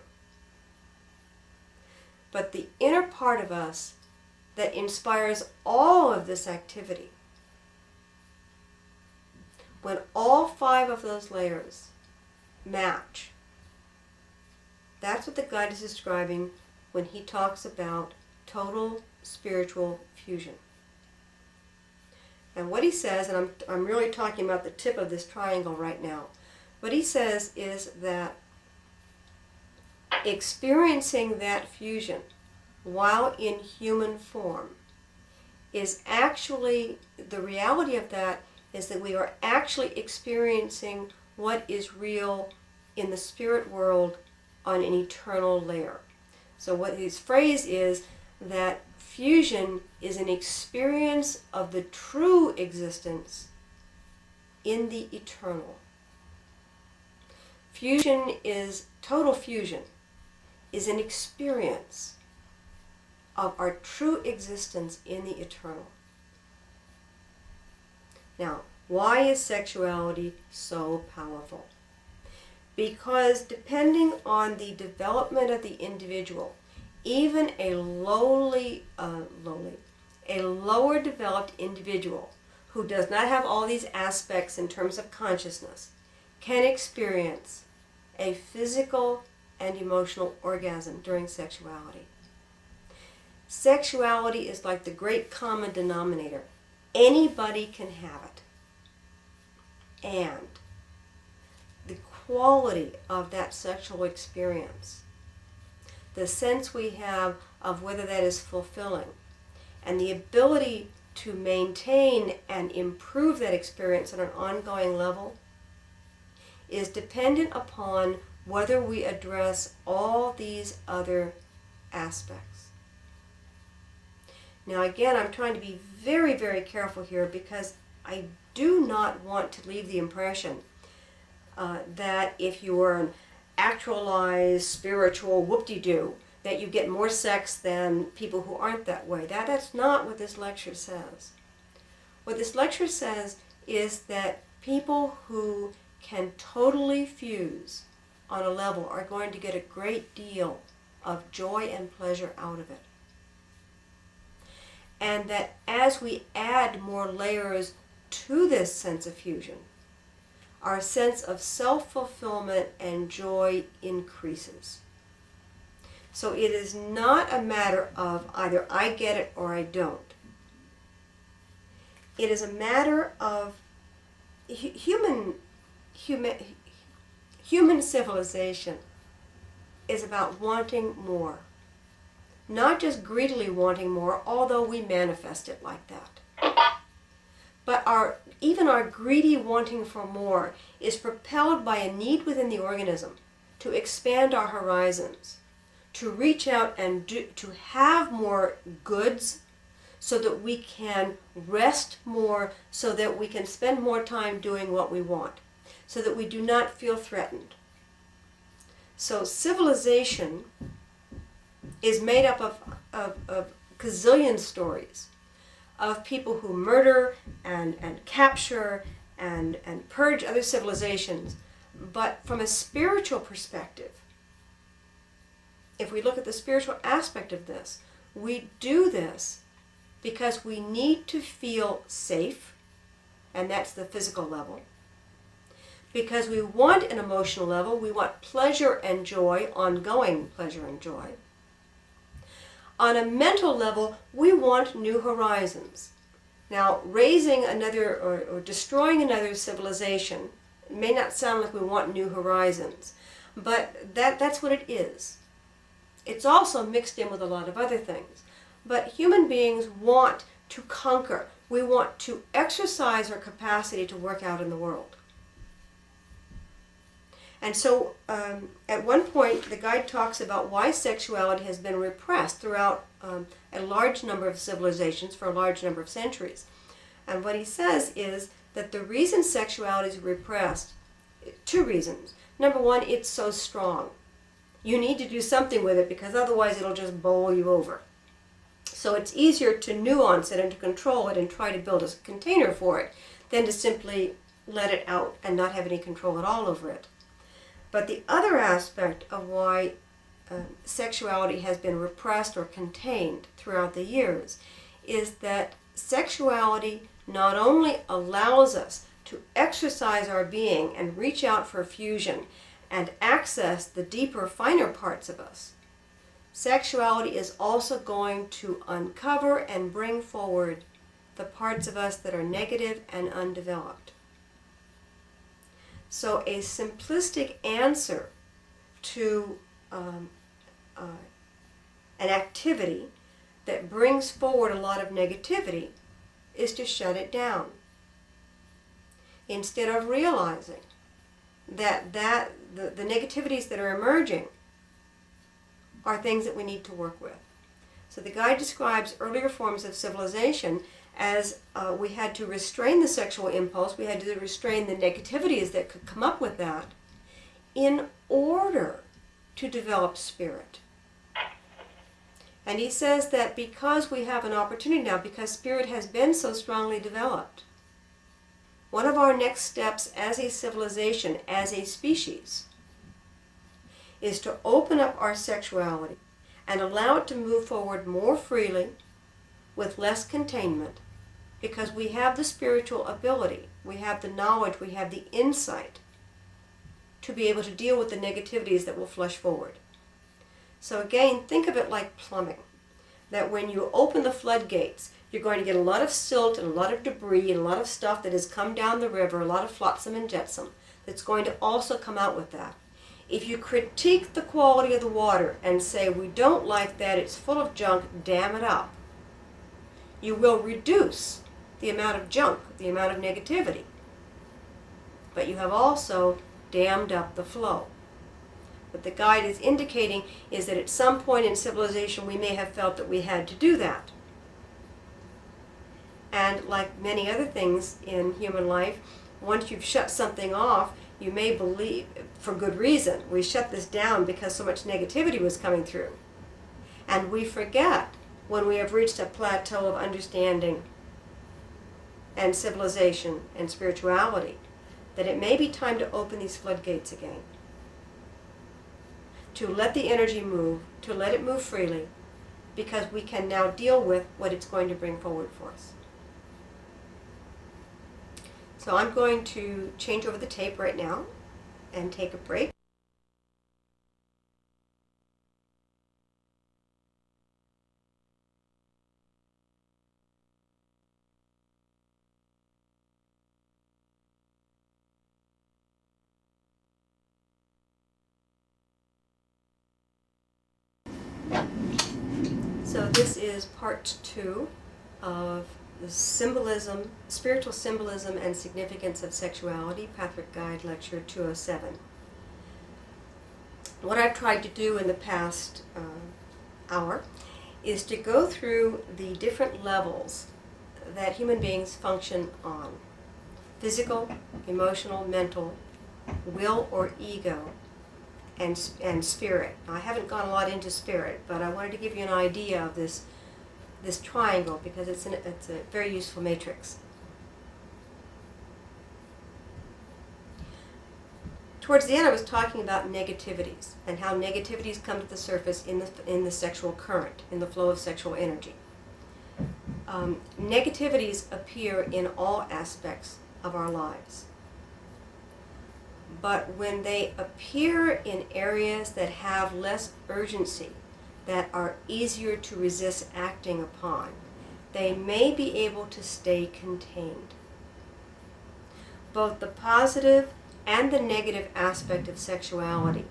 But the inner part of us that inspires all of this activity, when all 5 of those layers match, that's what the guide is describing when he talks about total spiritual fusion. And what he says, and I'm really talking about the tip of this triangle right now, what he says is that experiencing that fusion while in human form is actually, the reality of that is that we are actually experiencing what is real in the spirit world on an eternal layer. So what his phrase is that fusion is an experience of the true existence in the eternal. Total fusion is an experience of our true existence in the eternal. Now, why is sexuality so powerful? Because depending on the development of the individual, even a lower developed individual who does not have all these aspects in terms of consciousness can experience a physical and emotional orgasm during sexuality. Sexuality is like the great common denominator. Anybody can have it. And the quality of that sexual experience, the sense we have of whether that is fulfilling, and the ability to maintain and improve that experience on an ongoing level is dependent upon whether we address all these other aspects. Now again, I'm trying to be very, very careful here because I do not want to leave the impression that if you are an actualized spiritual whoop-de-doo, that you get more sex than people who aren't that way. That's not what this lecture says. What this lecture says is that people who can totally fuse on a level are going to get a great deal of joy and pleasure out of it. and that as we add more layers to this sense of fusion, our sense of self-fulfillment and joy increases. So it is not a matter of either I get it or I don't. It is a matter of human civilization is about wanting more. Not just greedily wanting more, although we manifest it like that. But even our greedy wanting for more is propelled by a need within the organism to expand our horizons, to reach out and to have more goods so that we can rest more, so that we can spend more time doing what we want, so that we do not feel threatened. So civilization is made up of gazillion stories of people who murder and capture and purge other civilizations. But from a spiritual perspective, if we look at the spiritual aspect of this, we do this because we need to feel safe, and that's the physical level. Because we want an emotional level, we want pleasure and joy, ongoing pleasure and joy. On a mental level, we want new horizons. Now, raising another or destroying another civilization may not sound like we want new horizons, but that's what it is. It's also mixed in with a lot of other things. But human beings want to conquer. We want to exercise our capacity to work out in the world. And so at one point, the guide talks about why sexuality has been repressed throughout a large number of civilizations for a large number of centuries. And what he says is that the reason sexuality is repressed, two reasons. Number one, it's so strong. You need to do something with it because otherwise it'll just bowl you over. So it's easier to nuance it and to control it and try to build a container for it than to simply let it out and not have any control at all over it. But the other aspect of why sexuality has been repressed or contained throughout the years is that sexuality not only allows us to exercise our being and reach out for fusion and access the deeper, finer parts of us, sexuality is also going to uncover and bring forward the parts of us that are negative and undeveloped. So a simplistic answer to an activity that brings forward a lot of negativity is to shut it down. Instead of realizing that the negativities that are emerging are things that we need to work with. So the guide describes earlier forms of civilization as we had to restrain the sexual impulse, we had to restrain the negativities that could come up with that in order to develop spirit. And he says that because we have an opportunity now, because spirit has been so strongly developed, one of our next steps as a civilization, as a species, is to open up our sexuality and allow it to move forward more freely with less containment, because we have the spiritual ability, we have the knowledge, we have the insight to be able to deal with the negativities that will flush forward. So again, think of it like plumbing, that when you open the floodgates, you're going to get a lot of silt and a lot of debris and a lot of stuff that has come down the river, a lot of flotsam and jetsam, that's going to also come out with that. If you critique the quality of the water and say, we don't like that, it's full of junk, dam it up, you will reduce the amount of junk, the amount of negativity. But you have also dammed up the flow. What the guide is indicating is that at some point in civilization we may have felt that we had to do that. And like many other things in human life, once you've shut something off, you may believe, for good reason, we shut this down because so much negativity was coming through. And we forget, when we have reached a plateau of understanding and civilization and spirituality, that it may be time to open these floodgates again. To let the energy move, to let it move freely, because we can now deal with what it's going to bring forward for us. So I'm going to change over the tape right now and take a break. So this is part 2 of the symbolism, spiritual symbolism and significance of sexuality, Pathric Guide Lecture 207. What I've tried to do in the past hour is to go through the different levels that human beings function on: physical, emotional, mental, will or ego, and spirit. Now, I haven't gone a lot into spirit, but I wanted to give you an idea of this triangle because it's a very useful matrix. Towards the end, I was talking about negativities and how negativities come to the surface in the sexual current, in the flow of sexual energy. Negativities appear in all aspects of our lives. But when they appear in areas that have less urgency, that are easier to resist acting upon, they may be able to stay contained. Both the positive and the negative aspect of sexuality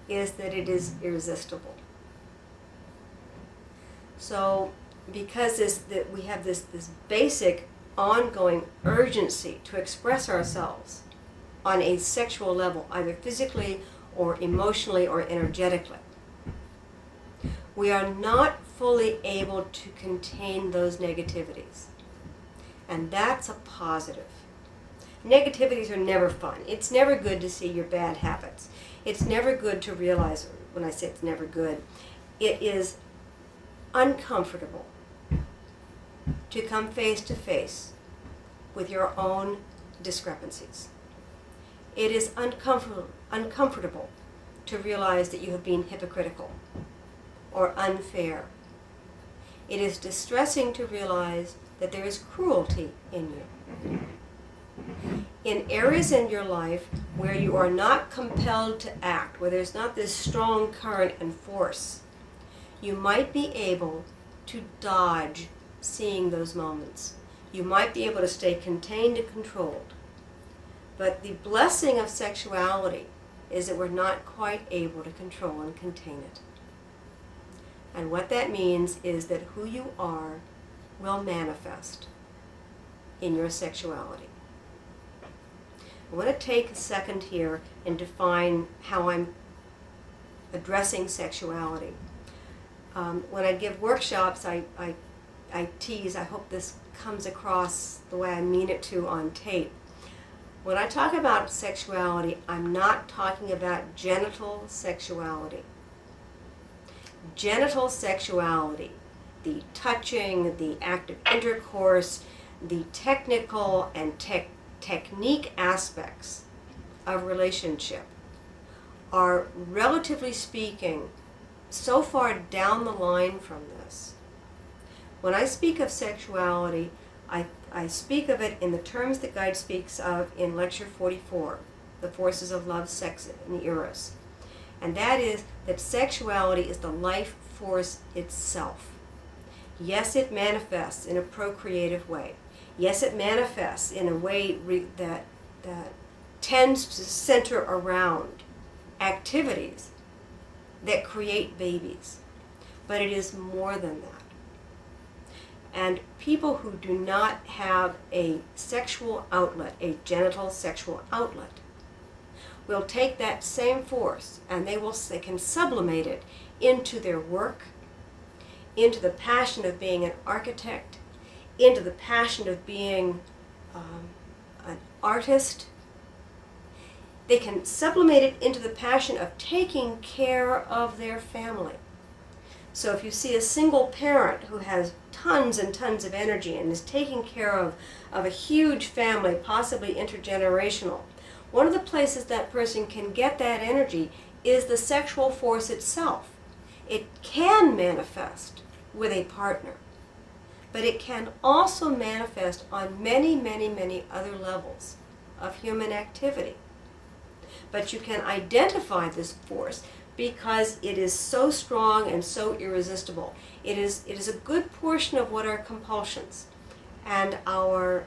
is that it is irresistible. So because we have this basic ongoing urgency to express ourselves on a sexual level, either physically or emotionally or energetically, we are not fully able to contain those negativities. And that's a positive. Negativities are never fun. It's never good to see your bad habits. It's never good to realize, when I say it's never good, it is uncomfortable to come face to face with your own discrepancies. It is uncomfortable to realize that you have been hypocritical or unfair. It is distressing to realize that there is cruelty in you. In areas in your life where you are not compelled to act, where there's not this strong current and force, you might be able to dodge seeing those moments. You might be able to stay contained and controlled. But the blessing of sexuality is that we're not quite able to control and contain it. And what that means is that who you are will manifest in your sexuality. I want to take a second here and define how I'm addressing sexuality. When I give workshops, I tease, I hope this comes across the way I mean it to on tape. When I talk about sexuality, I'm not talking about genital sexuality. Genital sexuality, the touching, the act of intercourse, the technical and technique aspects of relationship are, relatively speaking, so far down the line from this. When I speak of sexuality, I speak of it in the terms that Guide speaks of in Lecture 44, The Forces of Love, Sex, and Eros. And that is that sexuality is the life force itself. Yes, it manifests in a procreative way. Yes, it manifests in a way that tends to center around activities that create babies. But it is more than that. And people who do not have a sexual outlet, a genital sexual outlet, will take that same force and they can sublimate it into their work, into the passion of being an architect, into the passion of being an artist. They can sublimate it into the passion of taking care of their family. So if you see a single parent who has tons and tons of energy and is taking care of a huge family, possibly intergenerational, one of the places that person can get that energy is the sexual force itself. It can manifest with a partner. But it can also manifest on many, many, many other levels of human activity. But you can identify this force because it is so strong and so irresistible. It is a good portion of what our compulsions and our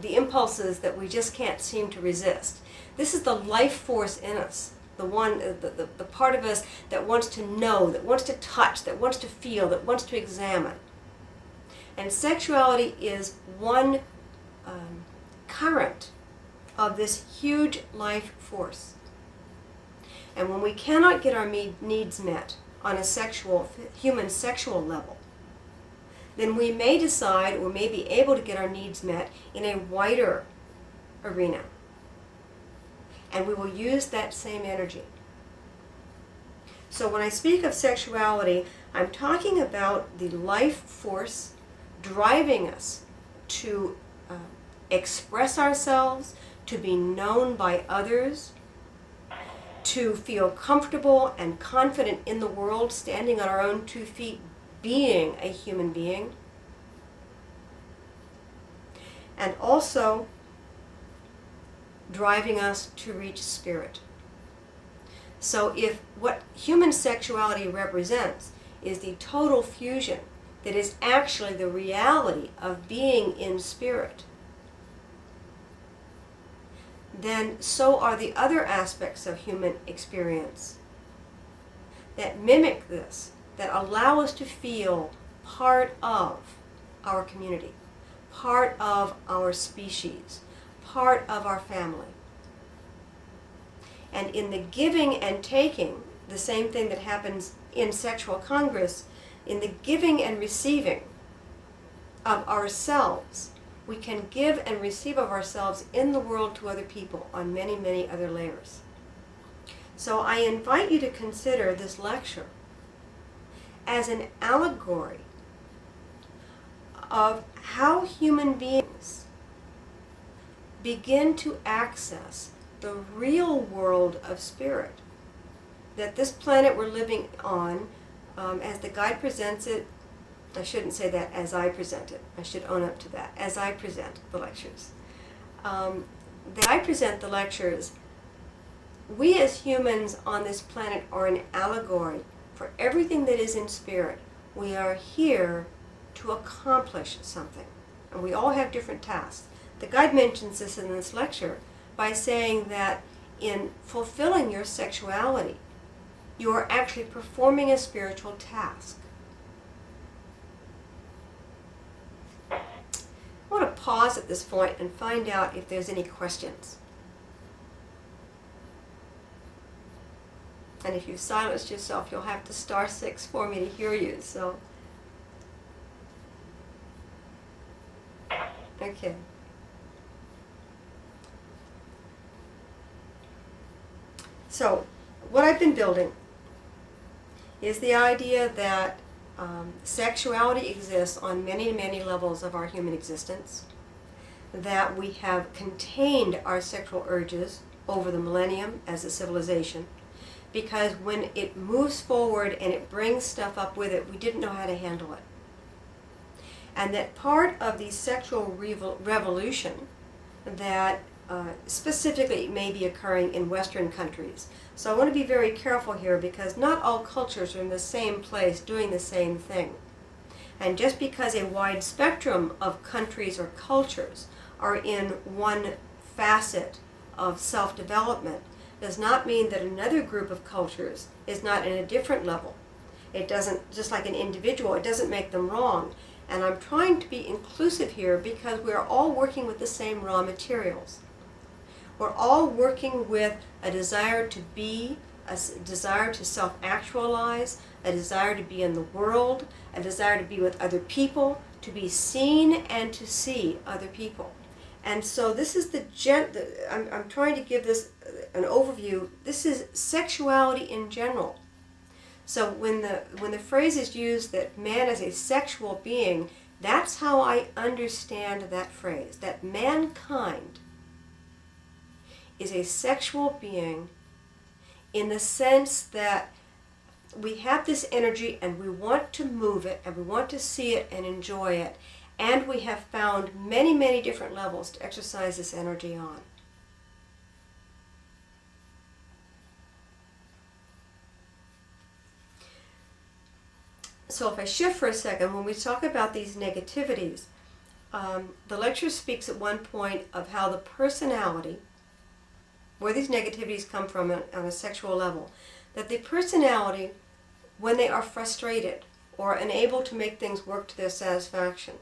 the impulses that we just can't seem to resist. This is the life force in us, the part of us that wants to know, that wants to touch, that wants to feel, that wants to examine. And sexuality is one current of this huge life force. And when we cannot get our needs met on a human sexual level, then we may decide or may be able to get our needs met in a wider arena. And we will use that same energy. So when I speak of sexuality, I'm talking about the life force driving us to express ourselves, to be known by others, to feel comfortable and confident in the world, standing on our own 2 feet, being a human being. And also driving us to reach spirit. So if what human sexuality represents is the total fusion that is actually the reality of being in spirit, then so are the other aspects of human experience that mimic this, that allow us to feel part of our community, part of our species, part of our family. And in the giving and taking, the same thing that happens in sexual congress, in the giving and receiving of ourselves, we can give and receive of ourselves in the world to other people on many, many other layers. So I invite you to consider this lecture as an allegory of how human beings begin to access the real world of spirit. That this planet we're living on, as the guide presents it, I shouldn't say that as I present it. I should own up to that. As I present the lectures. That I present the lectures, we as humans on this planet are an allegory for everything that is in spirit. We are here to accomplish something. And we all have different tasks. The guide mentions this in this lecture by saying that in fulfilling your sexuality, you are actually performing a spiritual task. I want to pause at this point and find out if there's any questions. And if you've silenced yourself, you'll have to *6 for me to hear you. So, okay. So, what I've been building is the idea that sexuality exists on many, many levels of our human existence, that we have contained our sexual urges over the millennium as a civilization, because when it moves forward and it brings stuff up with it, we didn't know how to handle it. And that part of the sexual revolution that specifically may be occurring in Western countries. So I want to be very careful here because not all cultures are in the same place doing the same thing. And just because a wide spectrum of countries or cultures are in one facet of self-development does not mean that another group of cultures is not in a different level. It doesn't, just like an individual, it doesn't make them wrong. And I'm trying to be inclusive here because we're all working with the same raw materials. We're all working with a desire to be, a desire to self-actualize, a desire to be in the world, a desire to be with other people, to be seen and to see other people. And so this is I'm trying to give this an overview. This is sexuality in general. So when the phrase is used that man is a sexual being, that's how I understand that phrase, that mankind is a sexual being in the sense that we have this energy and we want to move it and we want to see it and enjoy it. And we have found many, many different levels to exercise this energy on. So if I shift for a second, when we talk about these negativities, the lecture speaks at one point of how the personality, where these negativities come from on a sexual level, that the personality, when they are frustrated or unable to make things work to their satisfaction,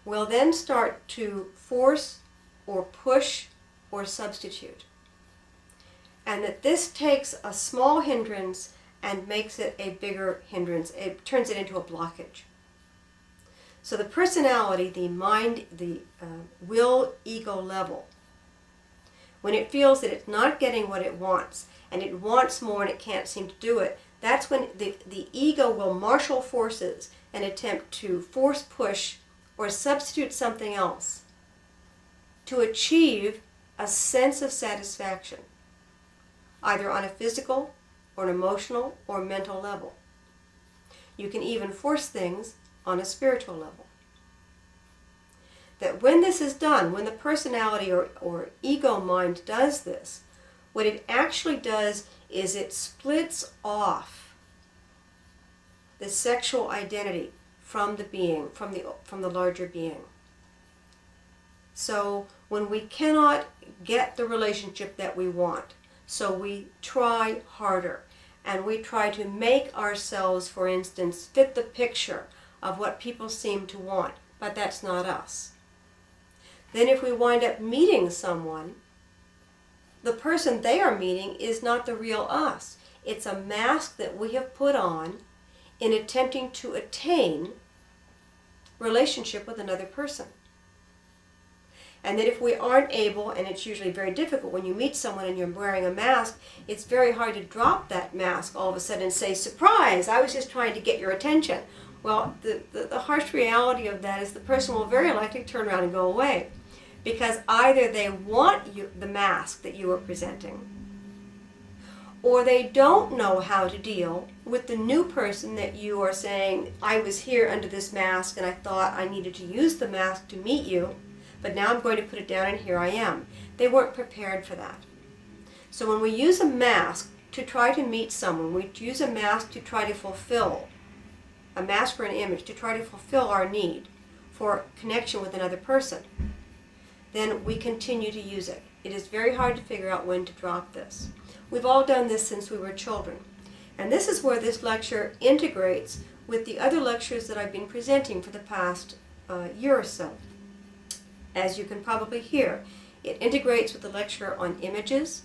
will then start to force or push or substitute. And that this takes a small hindrance and makes it a bigger hindrance. It turns it into a blockage. So the personality, the mind, the will, ego level, when it feels that it's not getting what it wants, and it wants more and it can't seem to do it, that's when the ego will marshal forces and attempt to force push or substitute something else to achieve a sense of satisfaction, either on a physical or an emotional or mental level. You can even force things on a spiritual level. That when this is done, when the personality or ego mind does this, what it actually does is it splits off the sexual identity from the being, from the larger being. So when we cannot get the relationship that we want, so we try harder, and we try to make ourselves, for instance, fit the picture of what people seem to want, but that's not us. Then if we wind up meeting someone, the person they are meeting is not the real us. It's a mask that we have put on in attempting to attain relationship with another person. And that if we aren't able, and it's usually very difficult when you meet someone and you're wearing a mask, it's very hard to drop that mask all of a sudden and say, surprise, I was just trying to get your attention. Well, the harsh reality of that is the person will very likely turn around and go away. Because either they want the mask that you are presenting, or they don't know how to deal with the new person that you are saying, I was here under this mask and I thought I needed to use the mask to meet you, but now I'm going to put it down and here I am. They weren't prepared for that. So when we use a mask to try to meet someone, we use a mask to try to fulfill, a mask or an image, to try to fulfill our need for connection with another person, then we continue to use it. It is very hard to figure out when to drop this. We've all done this since we were children. And this is where this lecture integrates with the other lectures that I've been presenting for the past year or so. As you can probably hear, it integrates with the lecture on images.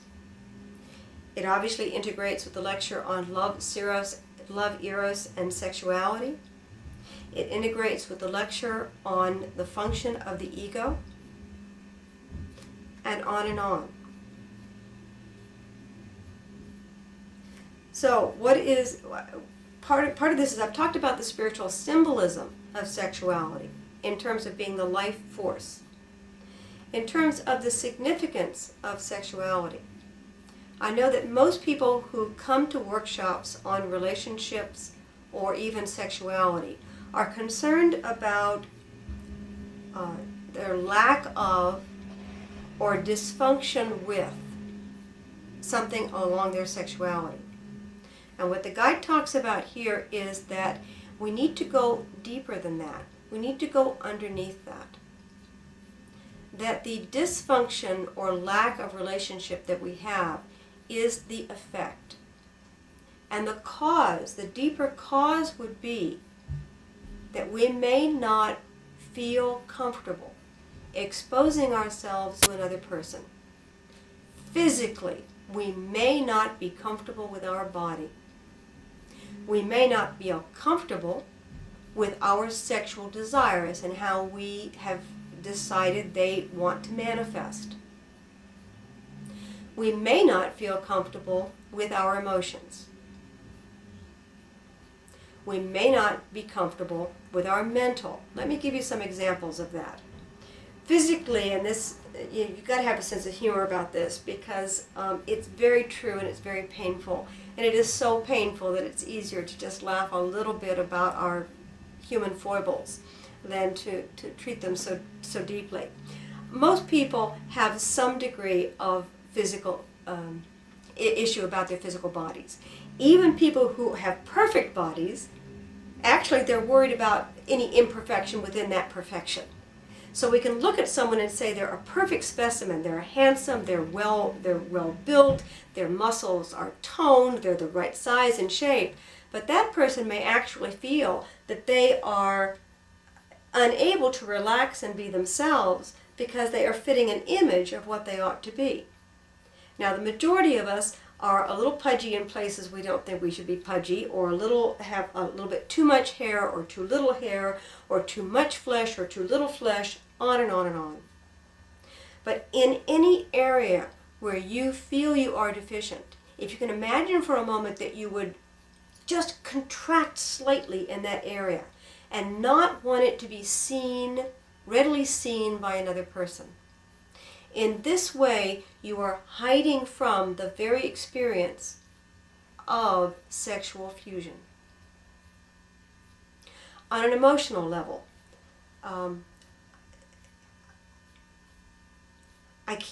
It obviously integrates with the lecture on love, eros, and sexuality. It integrates with the lecture on the function of the ego, and on and on. So what is, part of this is I've talked about the spiritual symbolism of sexuality in terms of being the life force. In terms of the significance of sexuality, I know that most people who come to workshops on relationships or even sexuality are concerned about their lack of or dysfunction with something along their sexuality. And what the guide talks about here is that we need to go deeper than that. We need to go underneath that. That the dysfunction or lack of relationship that we have is the effect. And the cause, the deeper cause would be that we may not feel comfortable exposing ourselves to another person. Physically, we may not be comfortable with our body. We may not feel comfortable with our sexual desires and how we have decided they want to manifest. We may not feel comfortable with our emotions. We may not be comfortable with our mental. Let me give you some examples of that. Physically, and this you've got to have a sense of humor about this, because it's very true and it's very painful. And it is so painful that it's easier to just laugh a little bit about our human foibles than to treat them so deeply. Most people have some degree of physical issue about their physical bodies. Even people who have perfect bodies, actually they're worried about any imperfection within that perfection. So we can look at someone and say they're a perfect specimen. They're handsome, they're well built, their muscles are toned, they're the right size and shape. But that person may actually feel that they are unable to relax and be themselves because they are fitting an image of what they ought to be. Now, the majority of us are a little pudgy in places we don't think we should be pudgy, or have a little bit too much hair or too little hair, or too much flesh or too little flesh, on and on and on. But in any area where you feel you are deficient, if you can imagine for a moment that you would just contract slightly in that area and not want it to be seen, readily seen by another person. In this way, you are hiding from the very experience of sexual fusion. On an emotional level, I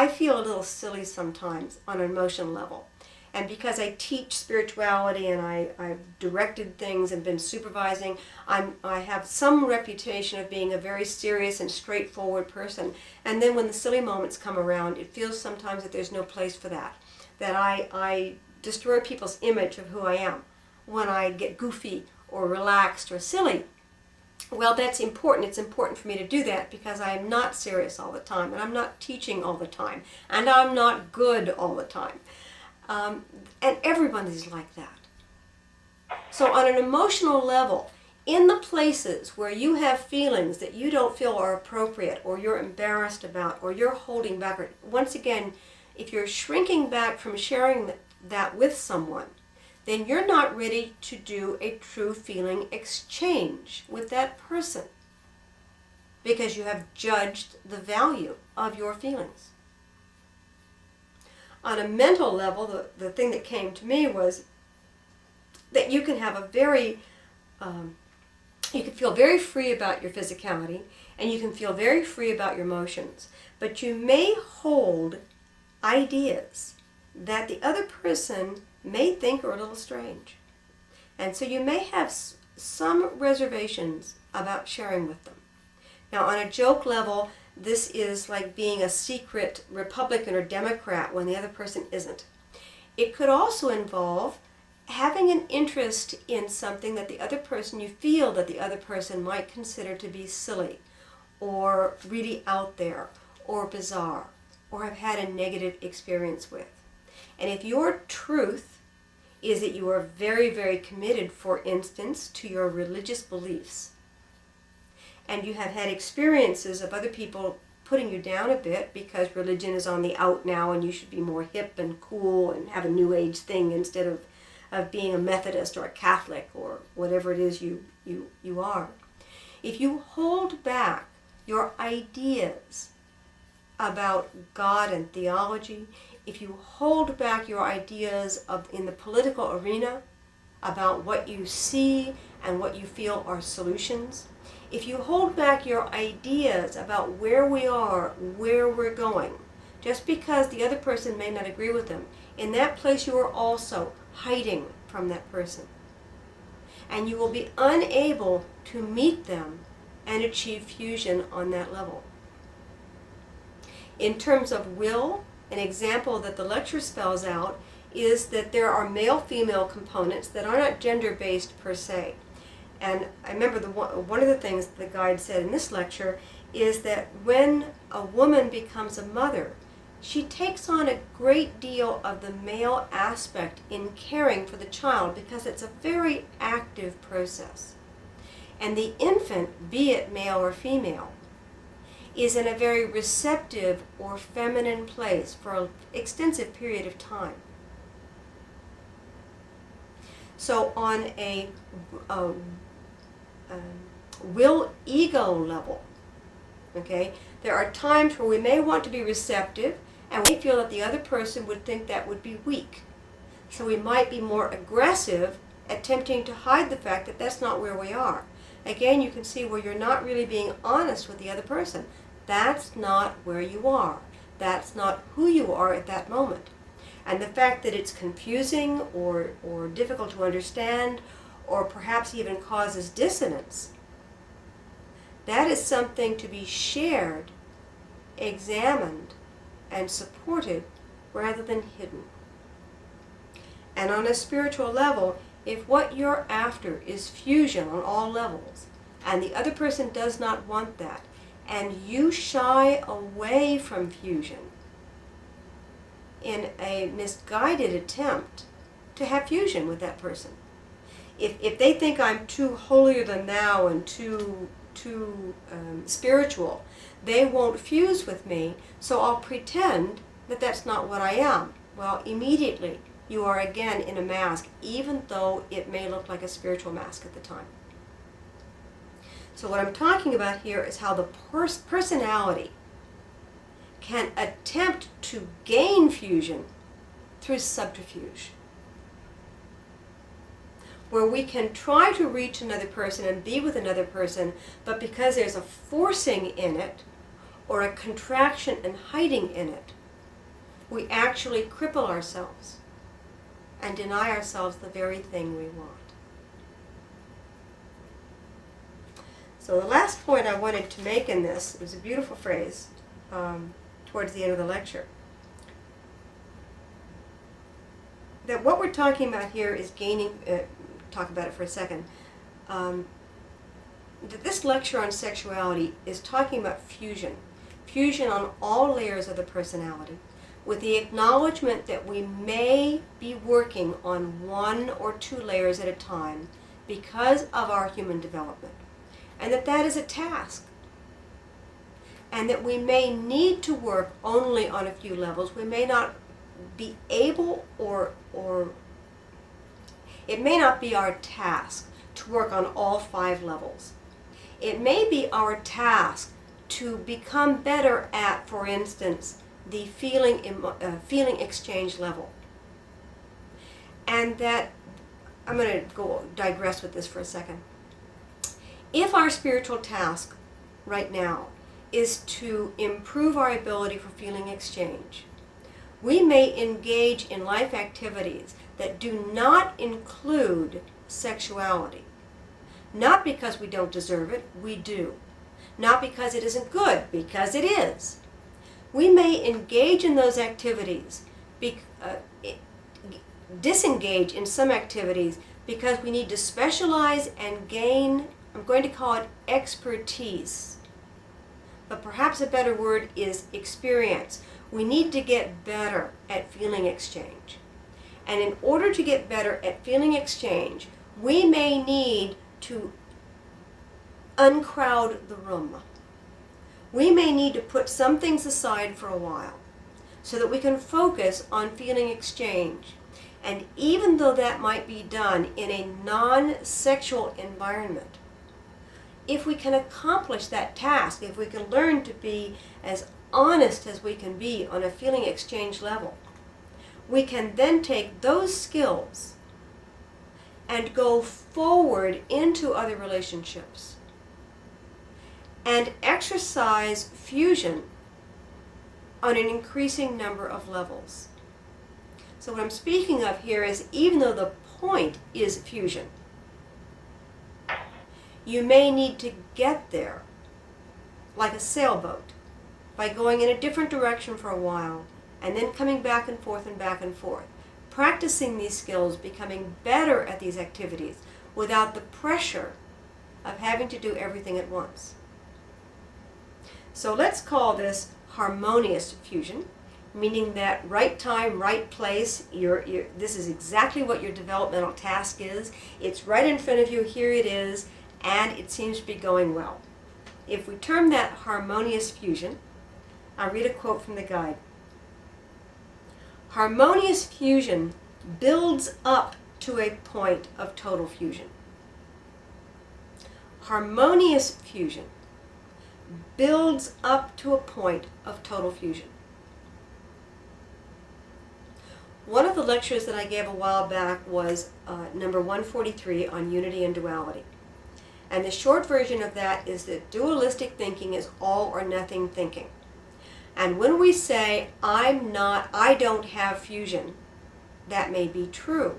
feel a little silly sometimes on an emotional level. And because I teach spirituality and I've directed things and been supervising, I have some reputation of being a very serious and straightforward person. And then when the silly moments come around, it feels sometimes that there's no place for that. That I destroy people's image of who I am when I get goofy or relaxed or silly. Well, that's important. It's important for me to do that because I am not serious all the time, and I'm not teaching all the time, and I'm not good all the time. And everybody's like that. So on an emotional level, in the places where you have feelings that you don't feel are appropriate, or you're embarrassed about, or you're holding back, or once again, if you're shrinking back from sharing that with someone, then you're not ready to do a true feeling exchange with that person because you have judged the value of your feelings. On a mental level, the thing that came to me was that you can have you can feel very free about your physicality, and you can feel very free about your emotions, but you may hold ideas that the other person may think are a little strange. And so you may have some reservations about sharing with them. Now, on a joke level, this is like being a secret Republican or Democrat when the other person isn't. It could also involve having an interest in something that the other person, you feel that the other person might consider to be silly or really out there or bizarre or have had a negative experience with. And if your truth is that you are very, very committed, for instance, to your religious beliefs, and you have had experiences of other people putting you down a bit because religion is on the out now and you should be more hip and cool and have a new age thing instead of being a Methodist or a Catholic or whatever it is you are. If you hold back your ideas about God and theology, if you hold back your ideas in the political arena about what you see and what you feel are solutions, if you hold back your ideas about where we are, where we're going, just because the other person may not agree with them, in that place you are also hiding from that person. And you will be unable to meet them and achieve fusion on that level. In terms of will, an example that the lecture spells out is that there are male-female components that are not gender-based per se. And I remember one of the things the guide said in this lecture is that when a woman becomes a mother, she takes on a great deal of the male aspect in caring for the child because it's a very active process. And the infant, be it male or female, is in a very receptive or feminine place for an extensive period of time. So on a will-ego level, Okay? There are times where we may want to be receptive, and we feel that the other person would think that would be weak. So we might be more aggressive, attempting to hide the fact that that's not where we are. Again, you can see where you're not really being honest with the other person. That's not where you are. That's not who you are at that moment. And the fact that it's confusing or difficult to understand, or perhaps even causes dissonance, that is something to be shared, examined, and supported rather than hidden. And on a spiritual level, if what you're after is fusion on all levels, and the other person does not want that, and you shy away from fusion in a misguided attempt to have fusion with that person. If they think I'm too holier than thou and too spiritual, they won't fuse with me, so I'll pretend that that's not what I am. Well, immediately you are again in a mask, even though it may look like a spiritual mask at the time. So what I'm talking about here is how the personality can attempt to gain fusion through subterfuge, where we can try to reach another person and be with another person, but because there's a forcing in it, or a contraction and hiding in it, we actually cripple ourselves and deny ourselves the very thing we want. So the last point I wanted to make in this, it was a beautiful phrase towards the end of the lecture, that what we're talking about here is gaining, talk about it for a second, that this lecture on sexuality is talking about fusion on all layers of the personality, with the acknowledgement that we may be working on one or two layers at a time because of our human development, and that is a task, and that we may need to work only on a few levels. We may not be able, or it may not be our task to work on all 5 levels. It may be our task to become better at, for instance, the feeling exchange level. And that, I'm going to digress with this for a second. If our spiritual task right now is to improve our ability for feeling exchange, we may engage in life activities that do not include sexuality. Not because we don't deserve it, we do. Not because it isn't good, because it is. We may engage in those activities, disengage in some activities because we need to specialize and gain, I'm going to call it expertise, but perhaps a better word is experience. We need to get better at feeling exchange. And in order to get better at feeling exchange, we may need to uncrowd the room. We may need to put some things aside for a while so that we can focus on feeling exchange. And even though that might be done in a non-sexual environment, if we can accomplish that task, if we can learn to be as honest as we can be on a feeling exchange level, we can then take those skills and go forward into other relationships and exercise fusion on an increasing number of levels. So what I'm speaking of here is, even though the point is fusion, you may need to get there like a sailboat by going in a different direction for a while and then coming back and forth and back and forth, practicing these skills, becoming better at these activities without the pressure of having to do everything at once. So let's call this harmonious fusion, meaning that right time, right place, this is exactly what your developmental task is. It's right in front of you, here it is, and it seems to be going well. If we term that harmonious fusion, I'll read a quote from the guide. Harmonious fusion builds up to a point of total fusion. Harmonious fusion builds up to a point of total fusion. One of the lectures that I gave a while back was number 143 on unity and duality. And the short version of that is that dualistic thinking is all or nothing thinking. And when we say, I don't have fusion, that may be true.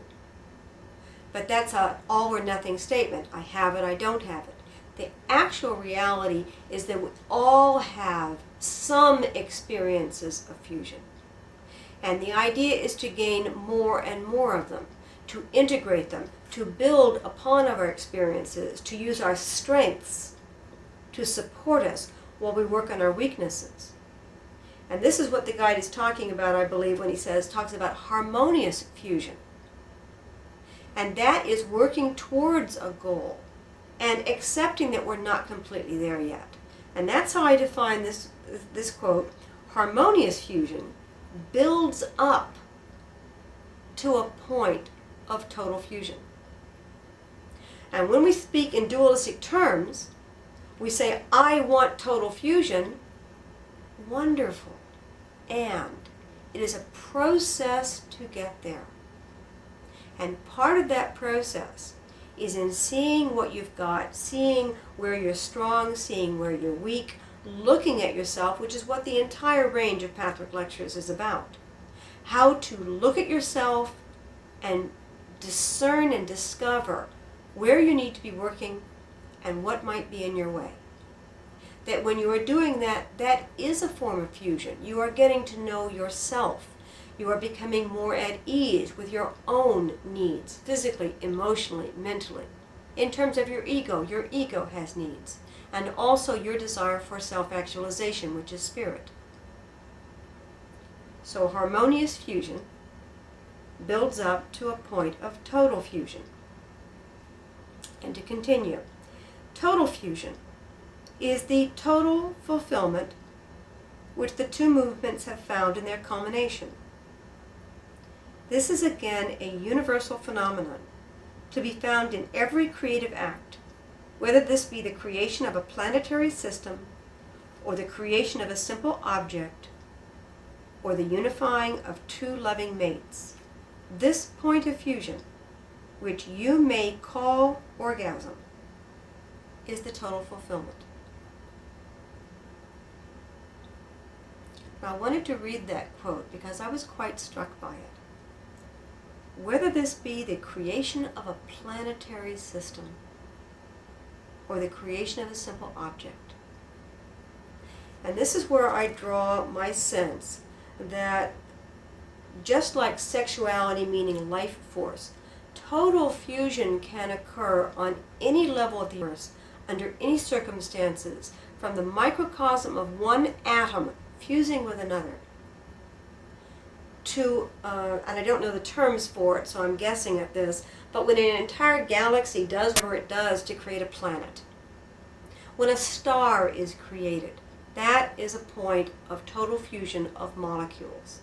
But that's an all or nothing statement. I have it, I don't have it. The actual reality is that we all have some experiences of fusion. And the idea is to gain more and more of them, to integrate them, to build upon our experiences, to use our strengths to support us while we work on our weaknesses. And this is what the guide is talking about, I believe, when he talks about harmonious fusion. And that is working towards a goal and accepting that we're not completely there yet. And that's how I define this quote: harmonious fusion builds up to a point of total fusion. And when we speak in dualistic terms, we say, I want total fusion. Wonderful. And it is a process to get there. And part of that process is in seeing what you've got, seeing where you're strong, seeing where you're weak, looking at yourself, which is what the entire range of Pathwork lectures is about. How to look at yourself and discern and discover where you need to be working and what might be in your way. That when you are doing that, that is a form of fusion. You are getting to know yourself. You are becoming more at ease with your own needs, physically, emotionally, mentally. In terms of your ego has needs. And also your desire for self-actualization, which is spirit. So harmonious fusion builds up to a point of total fusion. And to continue, total fusion is the total fulfillment which the two movements have found in their culmination. This is again a universal phenomenon to be found in every creative act, whether this be the creation of a planetary system, or the creation of a simple object, or the unifying of two loving mates. This point of fusion, which you may call orgasm, is the total fulfillment. Now, I wanted to read that quote because I was quite struck by it. Whether this be the creation of a planetary system, or the creation of a simple object. And this is where I draw my sense that just like sexuality, meaning life force, total fusion can occur on any level of the universe, under any circumstances, from the microcosm of one atom fusing with another, to, and I don't know the terms for it, so I'm guessing at this, but when an entire galaxy does whatever it does to create a planet, when a star is created, that is a point of total fusion of molecules.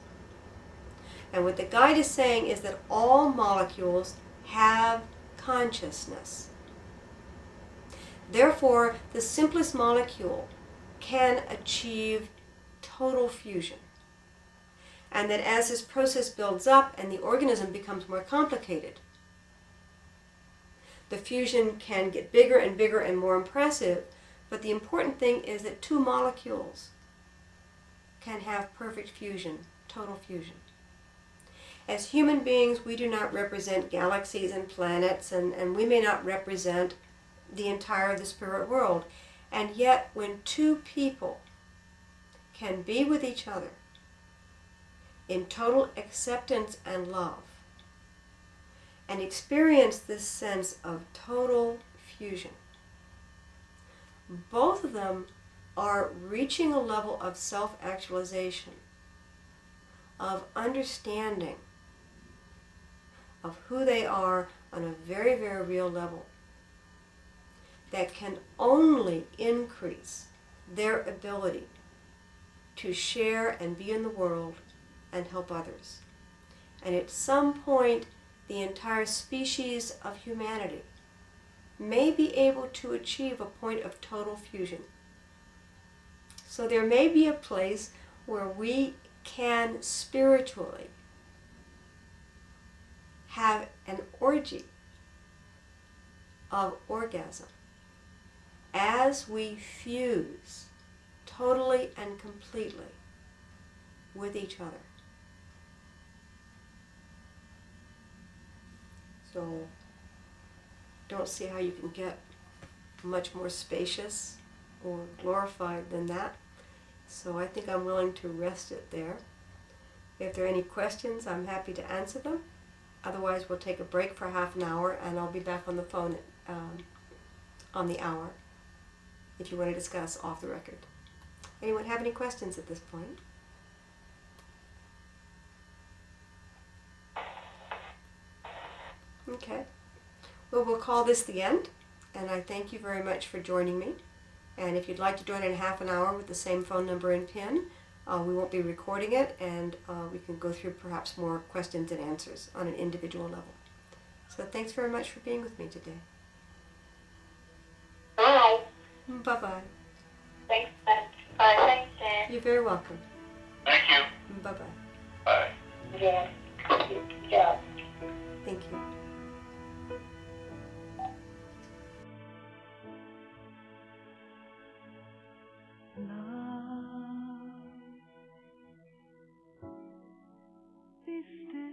And what the guide is saying is that all molecules have consciousness. Therefore, the simplest molecule can achieve total fusion. And that as this process builds up and the organism becomes more complicated, the fusion can get bigger and bigger and more impressive, but the important thing is that two molecules can have perfect fusion, total fusion. As human beings, we do not represent galaxies and planets, and we may not represent the entire of the spirit world. And yet, when two people can be with each other in total acceptance and love, and experience this sense of total fusion, both of them are reaching a level of self-actualization, of understanding of who they are on a very, very real level, that can only increase their ability to share and be in the world and help others. And at some point, the entire species of humanity may be able to achieve a point of total fusion. So there may be a place where we can spiritually have an orgy of orgasm as we fuse totally and completely with each other. So don't see how you can get much more spacious or glorified than that. So I think I'm willing to rest it there. If there are any questions, I'm happy to answer them. Otherwise, we'll take a break for half an hour, and I'll be back on the phone on the hour if you want to discuss off the record. Anyone have any questions at this point? Okay. Well, we'll call this the end, and I thank you very much for joining me. And if you'd like to join in half an hour with the same phone number and PIN, we won't be recording it, and we can go through perhaps more questions and answers on an individual level. So thanks very much for being with me today. Bye. Bye-bye. Thanks, Ben. Bye. Thanks, Dan. You're very welcome. Thank you. Bye-bye. Bye. Yeah. Yeah. Thank you. Love is still